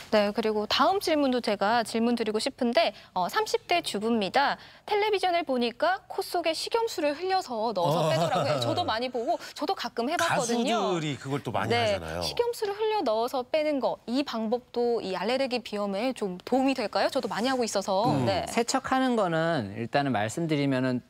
네, 그리고 다음 질문도 제가 질문 드리고 싶은데 30대 주부입니다. 텔레비전을 보니까 코 속에 식염수를 흘려서 넣어서 빼더라고요. 저도 많이 보고 저도 가끔 해봤거든요. 가수들이 그걸 또 많이 하잖아요. 식염수를 흘려 넣어서 빼는 거, 이 방법도 이 알레르기 비염에 좀 도움이 될까요? 저도 많이 하고 있어서. 네. 세척하는 거는 일단은 말씀드리면은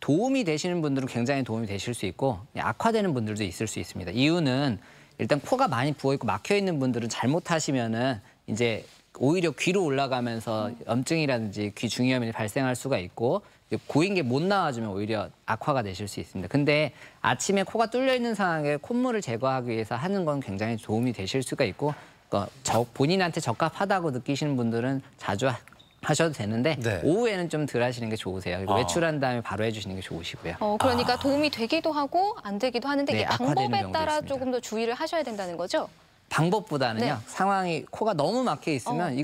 도움이 되시는 분들은 굉장히 도움이 되실 수 있고 악화되는 분들도 있을 수 있습니다. 이유는 일단 코가 많이 부어있고 막혀있는 분들은 잘못하시면은 이제 오히려 귀로 올라가면서 염증이라든지 귀 중이염이 발생할 수가 있고 고인 게 못 나와주면 오히려 악화가 되실 수 있습니다. 근데 아침에 코가 뚫려 있는 상황에 콧물을 제거하기 위해서 하는 건 굉장히 도움이 되실 수가 있고 본인한테 적합하다고 느끼시는 분들은 자주 하셔도 되는데 오후에는 좀 덜 하시는 게 좋으세요. 그리고 외출한 다음에 바로 해주시는 게 좋으시고요. 그러니까 도움이 되기도 하고 안 되기도 하는데 네, 이게 방법에 악화되는 따라 경우도 조금 더 주의를 하셔야 된다는 거죠? 방법보다는요. 네. 상황이 코가 너무 막혀 있으면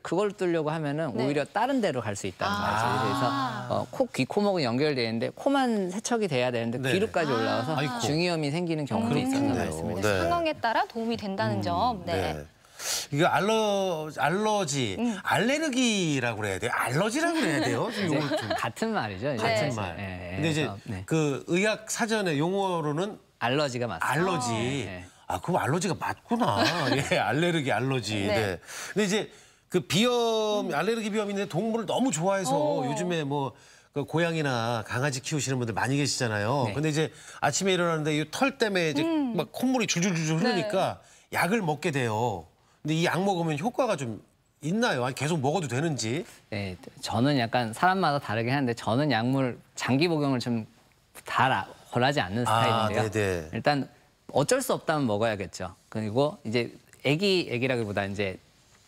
그걸 뚫려고 하면은 오히려 다른 데로 갈 수 있다는 말이죠. 그래서 코, 귀, 코목은 연결되어 있는데 코만 세척이 돼야 되는데 귀로까지 올라와서 중이염이 생기는 경우도 있어서 말씀을 드렸습니다. 상황에 따라 도움이 된다는 점. 네. 이거 알러지, 알레르기라고 그래야 돼요? 알러지라고 그래야 돼요? 이제 같은 말이죠. 이제. 같은 말. 네. 근데 이제 그 의학 사전의 용어로는 알러지가 맞습니다. 알러지. 그럼 알러지가 맞구나. 예, 알러지. 네. 근데 이제 그 비염, 알레르기 비염인데 동물을 너무 좋아해서 요즘에 뭐 그 고양이나 강아지 키우시는 분들 많이 계시잖아요. 근데 이제 아침에 일어나는데 이 털 때문에 이제 막 콧물이 줄줄줄 흐르니까 약을 먹게 돼요. 근데 이 약 먹으면 효과가 좀 있나요? 아니 계속 먹어도 되는지? 네, 저는 약간 사람마다 다르긴 한데 저는 약물 장기 복용을 좀 잘 권하지 않는 스타일인데요. 네네. 일단 어쩔 수 없다면 먹어야겠죠. 그리고 이제 애기라기보다 이제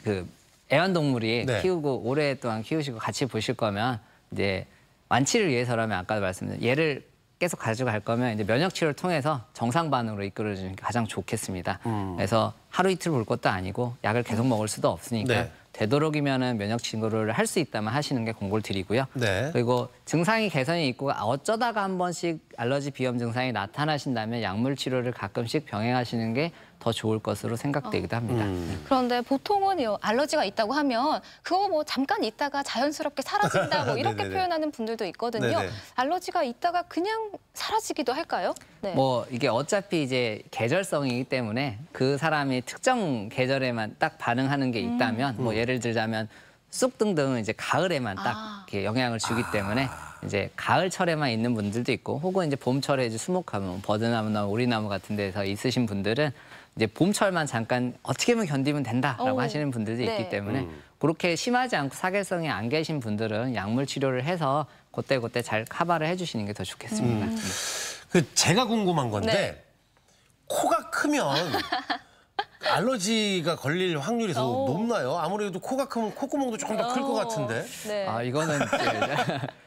그 애완동물이 키우고 오랫동안 키우시고 같이 보실 거면 이제 완치를 위해서라면 아까도 말씀드린 얘를 계속 가져갈 거면 이제 면역 치료를 통해서 정상 반응으로 이끌어주는 게 가장 좋겠습니다. 그래서 하루 이틀 볼 것도 아니고 약을 계속 먹을 수도 없으니까 되도록이면은 면역 치료를 할 수 있다면 하시는 게 공고를 드리고요. 그리고 증상이 개선이 있고 어쩌다가 한 번씩 알러지 비염 증상이 나타나신다면 약물 치료를 가끔씩 병행하시는 게 더 좋을 것으로 생각되기도 합니다. 그런데 보통은 알러지가 있다고 하면 그거 뭐 잠깐 있다가 자연스럽게 사라진다 뭐 이렇게 네네네. 표현하는 분들도 있거든요. 네네. 알러지가 있다가 그냥 사라지기도 할까요? 네. 뭐 이게 어차피 이제 계절성이기 때문에 그 사람이 특정 계절에만 딱 반응하는 게 있다면 뭐 예를 들자면 쑥 등등은 이제 가을에만 딱 이렇게 영향을 주기 때문에 이제 가을철에만 있는 분들도 있고 혹은 이제 봄철에 이제 수목하면 버드나무나 오리나무 같은 데서 있으신 분들은 이제 봄철만 잠깐 어떻게 하면 견디면 된다라고 하시는 분들도 네. 있기 때문에 그렇게 심하지 않고 사계성이 안 계신 분들은 약물 치료를 해서 그때 잘 커버를 해주시는 게 더 좋겠습니다. 그 제가 궁금한 건데 네. 코가 크면 알러지가 걸릴 확률이 더 높나요? 아무래도 코가 크면 콧구멍도 조금 더 클 것 같은데. 네. 아 이거는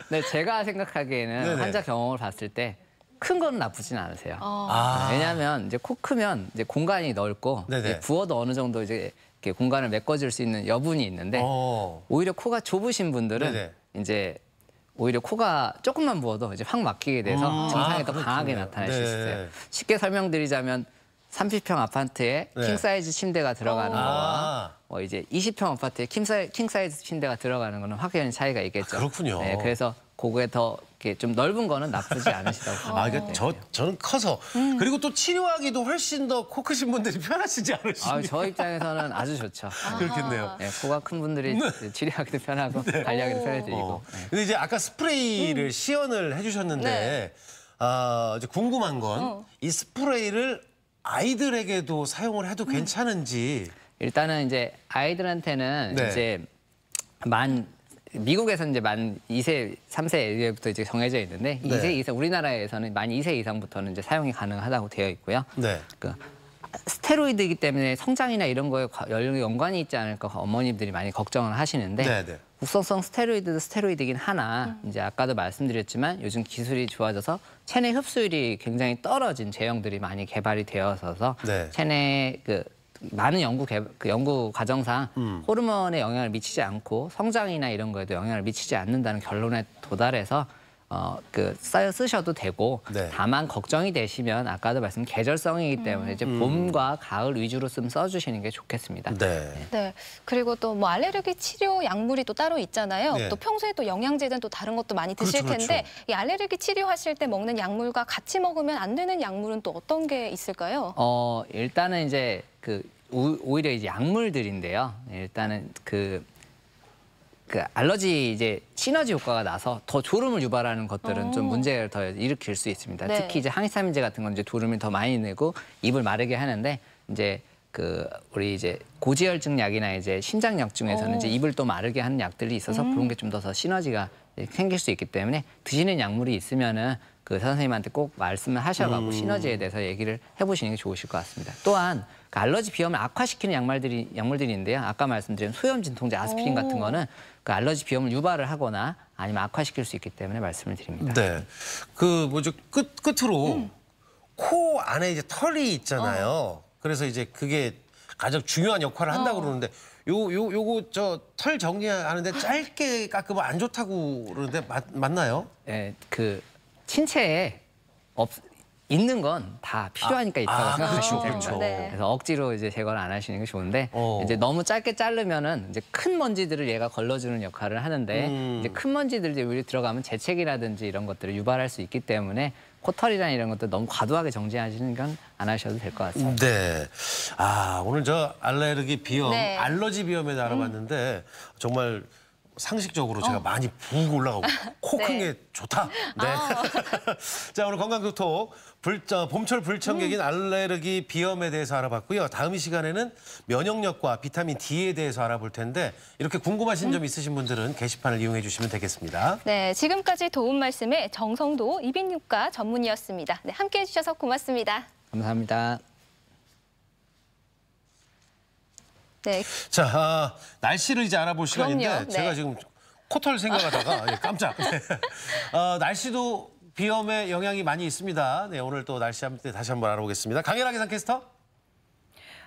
네, 제가 생각하기에는 네네. 환자 경험을 봤을 때 큰 건 나쁘진 않으세요. 아. 왜냐하면 이제 코 크면 이제 공간이 넓고 네네. 이제 부어도 어느 정도 이제 이렇게 공간을 메꿔줄 수 있는 여분이 있는데 오히려 코가 좁으신 분들은 네네. 이제 오히려 코가 조금만 부어도 이제 확 막히게 돼서 증상이 더 강하게 그렇군요. 나타날 수 네. 있어요. 쉽게 설명드리자면 30평 아파트에 네. 킹사이즈 침대가 들어가는 아. 거와 뭐 이제 20평 아파트에 킹사이즈 침대가 들어가는 거는 확연히 차이가 있겠죠. 그렇군요. 네, 그래서 그거에 더 이렇게 좀 넓은 거는 나쁘지 않으시다고 아, 생각합니다. 그러니까 저는 커서 그리고 또 치료하기도 훨씬 더 코 크신 분들이 편하시지 않으십니까? 저 입장에서는 아주 좋죠. 그렇겠네요. 네, 코가 큰 분들이 치료하기도 편하고 관리하기도 편해드리고. 네. 근데 이제 아까 스프레이를 시연을 해주셨는데 네. 이제 궁금한 건 이 스프레이를 아이들에게도 사용을 해도 괜찮은지. 일단은 이제 아이들한테는 네. 이제 미국에서는 이제 만 2세, 3세부터 이제 정해져 있는데 네. 2세 이상 우리나라에서는 만 2세 이상부터는 이제 사용이 가능하다고 되어 있고요. 네. 그 스테로이드이기 때문에 성장이나 이런 거에 연관이 있지 않을까 어머님들이 많이 걱정을 하시는데 네, 네. 국성성 스테로이드도 스테로이드이긴 하나 이제 아까도 말씀드렸지만 요즘 기술이 좋아져서 체내 흡수율이 굉장히 떨어진 제형들이 많이 개발이 되어서 네. 체내 많은 연구 과정상 호르몬에 영향을 미치지 않고 성장이나 이런 거에도 영향을 미치지 않는다는 결론에 도달해서 쓰셔도 되고 네. 다만 걱정이 되시면 아까도 말씀 계절성이기 때문에 이제 봄과 가을 위주로 좀 써주시는 게 좋겠습니다. 네. 네. 그리고 또 뭐 알레르기 치료 약물이 또 따로 있잖아요. 네. 또 평소에 또 영양제든 또 다른 것도 많이 드실 그렇죠, 텐데 그렇죠. 이 알레르기 치료하실 때 먹는 약물과 같이 먹으면 안 되는 약물은 또 어떤 게 있을까요? 일단은 이제 오히려 이제 약물들인데요. 일단은 그 알러지 이제 시너지 효과가 나서 더 졸음을 유발하는 것들은 좀 문제를 더 일으킬 수 있습니다. 네. 특히 이제 항히스타민제 같은 건 이제 졸음을 더 많이 내고 입을 마르게 하는데 이제 우리 이제 고지혈증 약이나 이제 심장약 중에서는 이제 입을 또 마르게 하는 약들이 있어서 그런 게 좀 더 시너지가 생길 수 있기 때문에 드시는 약물이 있으면은 그 선생님한테 꼭 말씀을 하셔가지고 시너지에 대해서 얘기를 해보시는 게 좋으실 것 같습니다. 또한 그 알러지 비염을 악화시키는 약물들이 있는데요. 아까 말씀드린 소염 진통제 아스피린 같은 거는 그 알러지 비염을 유발을 하거나 아니면 악화시킬 수 있기 때문에 말씀을 드립니다. 네. 끝으로 코 안에 이제 털이 있잖아요. 그래서 이제 그게 가장 중요한 역할을 한다고 그러는데 요거 저 털 정리하는데 짧게 깎으면 안 좋다고 그러는데 맞나요? 네, 신체에 있는 건 다 필요하니까 있다고 생각하시면 됩니다. 그렇죠. 네. 그래서 억지로 이제 제거를 안 하시는 게 좋은데 이제 너무 짧게 자르면은 이제 큰 먼지들을 얘가 걸러주는 역할을 하는데 이제 큰 먼지들이 오히려 들어가면 재채기라든지 이런 것들을 유발할 수 있기 때문에 코털이나 이런 것들 너무 과도하게 정지하시는 건 안 하셔도 될 것 같습니다. 네. 오늘 저 알레르기 비염, 네. 알러지 비염에 알아봤는데 정말 상식적으로 제가 많이 푹 올라가고 코 큰 게 좋다. 네. 자, 오늘 건강교톡 봄철 불청객인 알레르기 비염에 대해서 알아봤고요. 다음 이 시간에는 면역력과 비타민 D에 대해서 알아볼 텐데 이렇게 궁금하신 점 있으신 분들은 게시판을 이용해 주시면 되겠습니다. 네, 지금까지 도움 말씀에 정성도 이비인후과 전문의였습니다. 네, 함께해 주셔서 고맙습니다. 감사합니다. 네. 자, 날씨를 이제 알아볼 시간인데 그럼요. 네. 제가 지금 코털 생각하다가 깜짝. 네. 날씨도 비염에 영향이 많이 있습니다. 네, 오늘 또 날씨 다시 한번 알아보겠습니다. 강혜라 기상캐스터.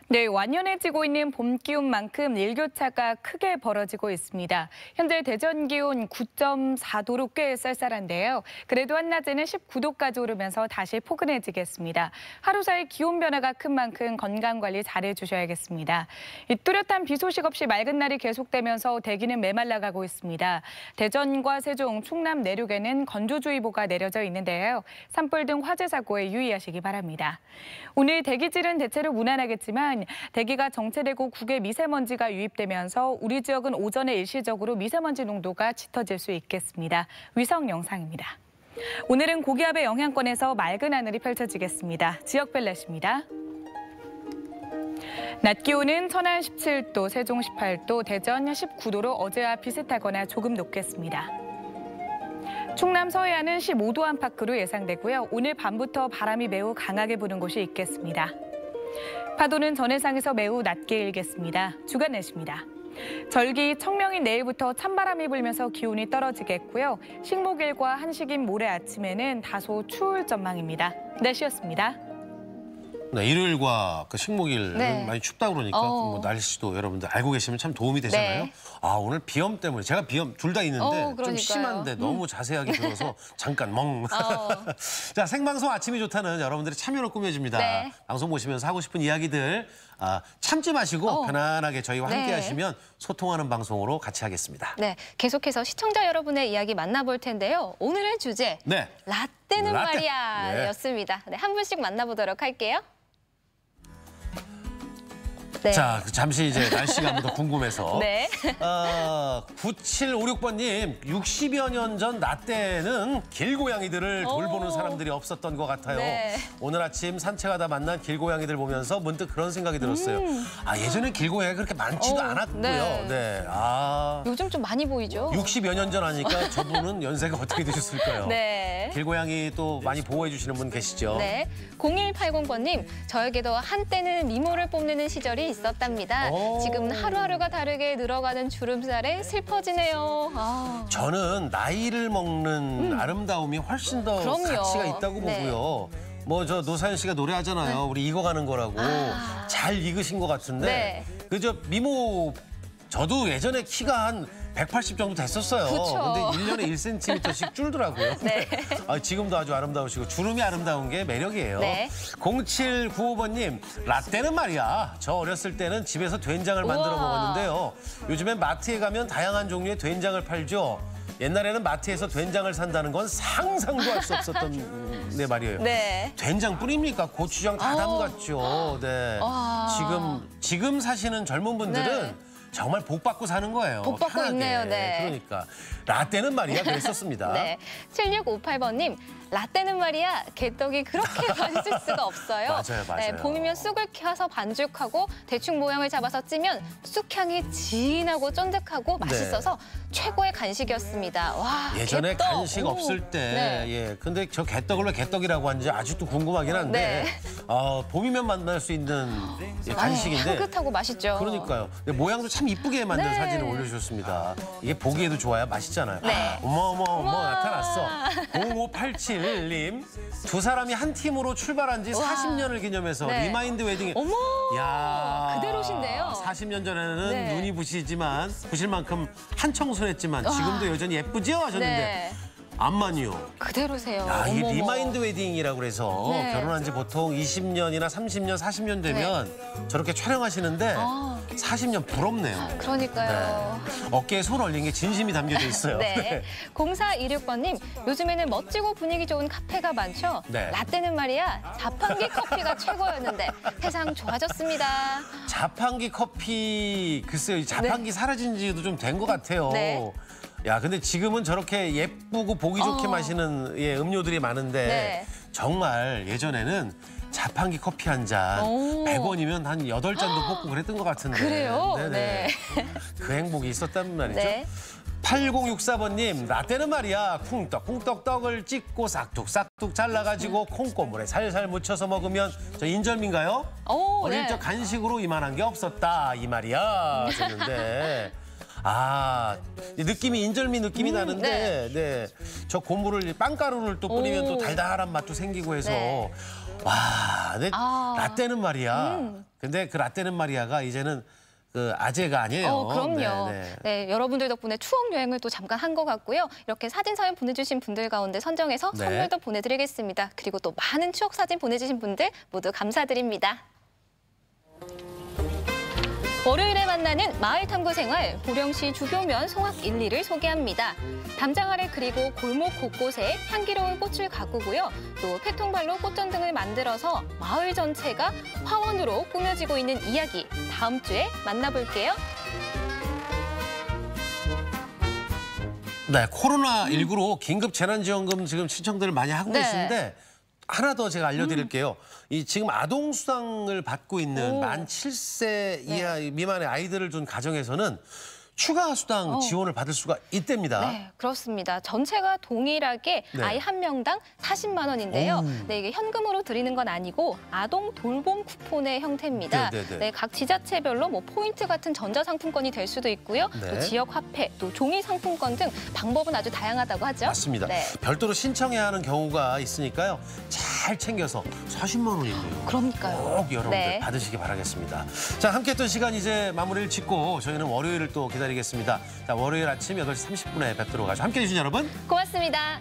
네, 완연해지고 있는 봄 기온만큼 일교차가 크게 벌어지고 있습니다. 현재 대전 기온 9.4도로 꽤 쌀쌀한데요. 그래도 한낮에는 19도까지 오르면서 다시 포근해지겠습니다. 하루 사이 기온 변화가 큰 만큼 건강관리 잘해주셔야겠습니다. 이 뚜렷한 비 소식 없이 맑은 날이 계속되면서 대기는 메말라가고 있습니다. 대전과 세종, 충남 내륙에는 건조주의보가 내려져 있는데요. 산불 등 화재 사고에 유의하시기 바랍니다. 오늘 대기질은 대체로 무난하겠지만 대기가 정체되고 국외 미세먼지가 유입되면서 우리 지역은 오전에 일시적으로 미세먼지 농도가 짙어질 수 있겠습니다. 위성 영상입니다. 오늘은 고기압의 영향권에서 맑은 하늘이 펼쳐지겠습니다. 지역별 날씨입니다. 낮 기온은 천안 17도, 세종 18도, 대전 19도로 어제와 비슷하거나 조금 높겠습니다. 충남 서해안은 15도 안팎으로 예상되고요. 오늘 밤부터 바람이 매우 강하게 부는 곳이 있겠습니다. 파도는 전해상에서 매우 낮게 일겠습니다. 주간 날씨입니다. 절기 청명인 내일부터 찬바람이 불면서 기온이 떨어지겠고요. 식목일과 한식인 모레 아침에는 다소 추울 전망입니다. 날씨였습니다. 네, 일요일과 그 식목일은 네. 많이 춥다 그러니까 뭐 날씨도 여러분들 알고 계시면 참 도움이 되잖아요. 네. 아, 오늘 비염 때문에 제가 비염 둘 다 있는데 좀 그러니까요. 심한데 너무 자세하게 들어서 잠깐 멍. 자, 생방송 아침이 좋다는 여러분들의 참여를 꾸며줍니다. 네. 방송 보시면서 하고 싶은 이야기들 참지 마시고 편안하게 저희와 함께 하시면 소통하는 방송으로 같이 하겠습니다. 네, 계속해서 시청자 여러분의 이야기 만나볼 텐데요. 오늘의 주제, 네. 라떼는 라떼. 말이야 였습니다. 네, 한 분씩 만나보도록 할게요. 네. 자, 잠시 이제 날씨가 한번 더 궁금해서. 네. 9756번님, 60여 년 전 라떼는 길고양이들을 돌보는 사람들이 없었던 것 같아요. 네. 오늘 아침 산책하다 만난 길고양이들 보면서 문득 그런 생각이 들었어요. 아, 예전에 길고양이가 그렇게 많지도 않았고요. 네. 요즘 좀 많이 보이죠? 60여 년 전 하니까 저분은 연세가 어떻게 되셨을까요? 네. 길고양이 또 많이 보호해 주시는 분 계시죠? 네. 0180번님, 저에게도 한때는 미모를 뽐내는 시절이 있었답니다. 지금 하루하루가 다르게 늘어가는 주름살에 슬퍼지네요. 저는 나이를 먹는 아름다움이 훨씬 더 그럼요. 가치가 있다고 네. 보고요. 뭐 저 노사연 씨가 노래하잖아요. 우리 익어가는 거라고. 잘 익으신 것 같은데. 네. 그저 미모 저도 예전에 키가 한 180 정도 됐었어요. 그쵸. 근데 1년에 1cm씩 줄더라고요. 네. 지금도 아주 아름다우시고 주름이 아름다운 게 매력이에요. 네. 0795번님, 라떼는 말이야. 저 어렸을 때는 집에서 된장을 만들어 먹었는데요. 요즘엔 마트에 가면 다양한 종류의 된장을 팔죠. 옛날에는 마트에서 된장을 산다는 건 상상도 할 수 없었던 네 말이에요. 네. 된장 뿌립니까? 고추장 다 담갔죠. 네. 지금 사시는 젊은 분들은 정말 복 받고 사는 거예요. 복 받고 편하게. 있네요. 네. 그러니까 라떼는 말이야 그랬었습니다. 네. 7658번님, 라떼는 말이야 개떡이 그렇게 맛있을 수가 없어요. 맞아요. 네, 봄이면 쑥을 켜서 반죽하고 대충 모양을 잡아서 찌면 쑥향이 진하고 쫀득하고 맛있어서 최고의 간식이었습니다. 와, 예전에 개떡. 간식 없을 때, 근데 저 개떡을 왜 개떡이라고 하는지 아직도 궁금하긴 한데, 봄이면 만날 수 있는 간식인데. 향긋하고 맛있죠. 그러니까요. 근데 모양도 참 이쁘게 만든 사진을 올려주셨습니다. 이게 보기에도 좋아요. 맛있잖아요. 네. 어머 나타났어. 0587님, 두 사람이 한 팀으로 출발한 지 40년을 기념해서 리마인드 웨딩에. 어머, 야, 그대로신데요. 40년 전에는 눈이 부실 만큼 한청순했지만 지금도 여전히 예쁘죠 하셨는데 암만이요. 그대로세요. 야, 이 리마인드 웨딩이라고 그래서 결혼한 지 보통 20년이나 30년, 40년 되면 저렇게 촬영하시는데 40년 부럽네요. 그러니까요. 어깨에 손 올린 게 진심이 담겨져 있어요. 네. 0426번님, 요즘에는 멋지고 분위기 좋은 카페가 많죠? 라떼는 말이야 자판기 커피가 최고였는데 세상 좋아졌습니다. 자판기 커피, 글쎄요. 이 자판기 사라진 지도 좀 된 것 같아요. 야, 근데 지금은 저렇게 예쁘고 보기 좋게 마시는 음료들이 많은데 정말 예전에는 자판기 커피 한 잔 100원이면 한 8잔도 뽑고 그랬던 것 같은데. 그래요? 네네. 그 행복이 있었단 말이죠. 8064번님, 라떼는 말이야 쿵떡 떡을 찍고 싹둑 잘라가지고 콩고물에 살살 묻혀서 먹으면 저 인절미인가요? 어릴 적 간식으로 이만한 게 없었다 이 말이야 하셨는데 느낌이 인절미 느낌이 나는데 저 고물을 빵가루를 또 뿌리면 또 달달한 맛도 생기고 해서 와, 근데 라떼는 말이야 근데 그 라떼는 마리아가 이제는 그 아재가 아니에요. 그럼요. 네. 네, 여러분들 덕분에 추억 여행을 또 잠깐 한 것 같고요. 이렇게 사진 사연 보내주신 분들 가운데 선정해서 네. 선물도 보내드리겠습니다. 그리고 또 많은 추억 사진 보내주신 분들 모두 감사드립니다. 월요일에 만나는 마을 탐구 생활, 보령시 주교면 송악 1리를 소개합니다. 담장화를 그리고 골목 곳곳에 향기로운 꽃을 가꾸고요. 또 페통발로 꽃전등을 만들어서 마을 전체가 화원으로 꾸며지고 있는 이야기, 다음 주에 만나볼게요. 네, 코로나19로 긴급 재난지원금 지금 신청들을 많이 하고 네. 계신데 하나 더 제가 알려드릴게요. 이 지금 아동수당을 받고 있는 만 7세 이하 미만의 아이들을 둔 가정에서는 추가 수당 지원을 받을 수가 있답니다. 네, 그렇습니다. 전체가 동일하게 네. 아이 한 명당 40만 원인데요. 네, 이게 현금으로 드리는 건 아니고 아동 돌봄 쿠폰의 형태입니다. 네, 각 지자체별로 뭐 포인트 같은 전자상품권이 될 수도 있고요. 네. 또 지역 화폐, 또 종이 상품권 등 방법은 아주 다양하다고 하죠. 맞습니다. 네. 별도로 신청해야 하는 경우가 있으니까요. 잘 챙겨서 40만 원인데요. 그러니까요. 꼭 여러분들 네. 받으시기 바라겠습니다. 자, 함께했던 시간 이제 마무리를 짓고 저희는 월요일을 또 기다리겠습니다. 자, 월요일 아침 8시 30분에 뵙도록 하죠. 함께해 주신 여러분 고맙습니다.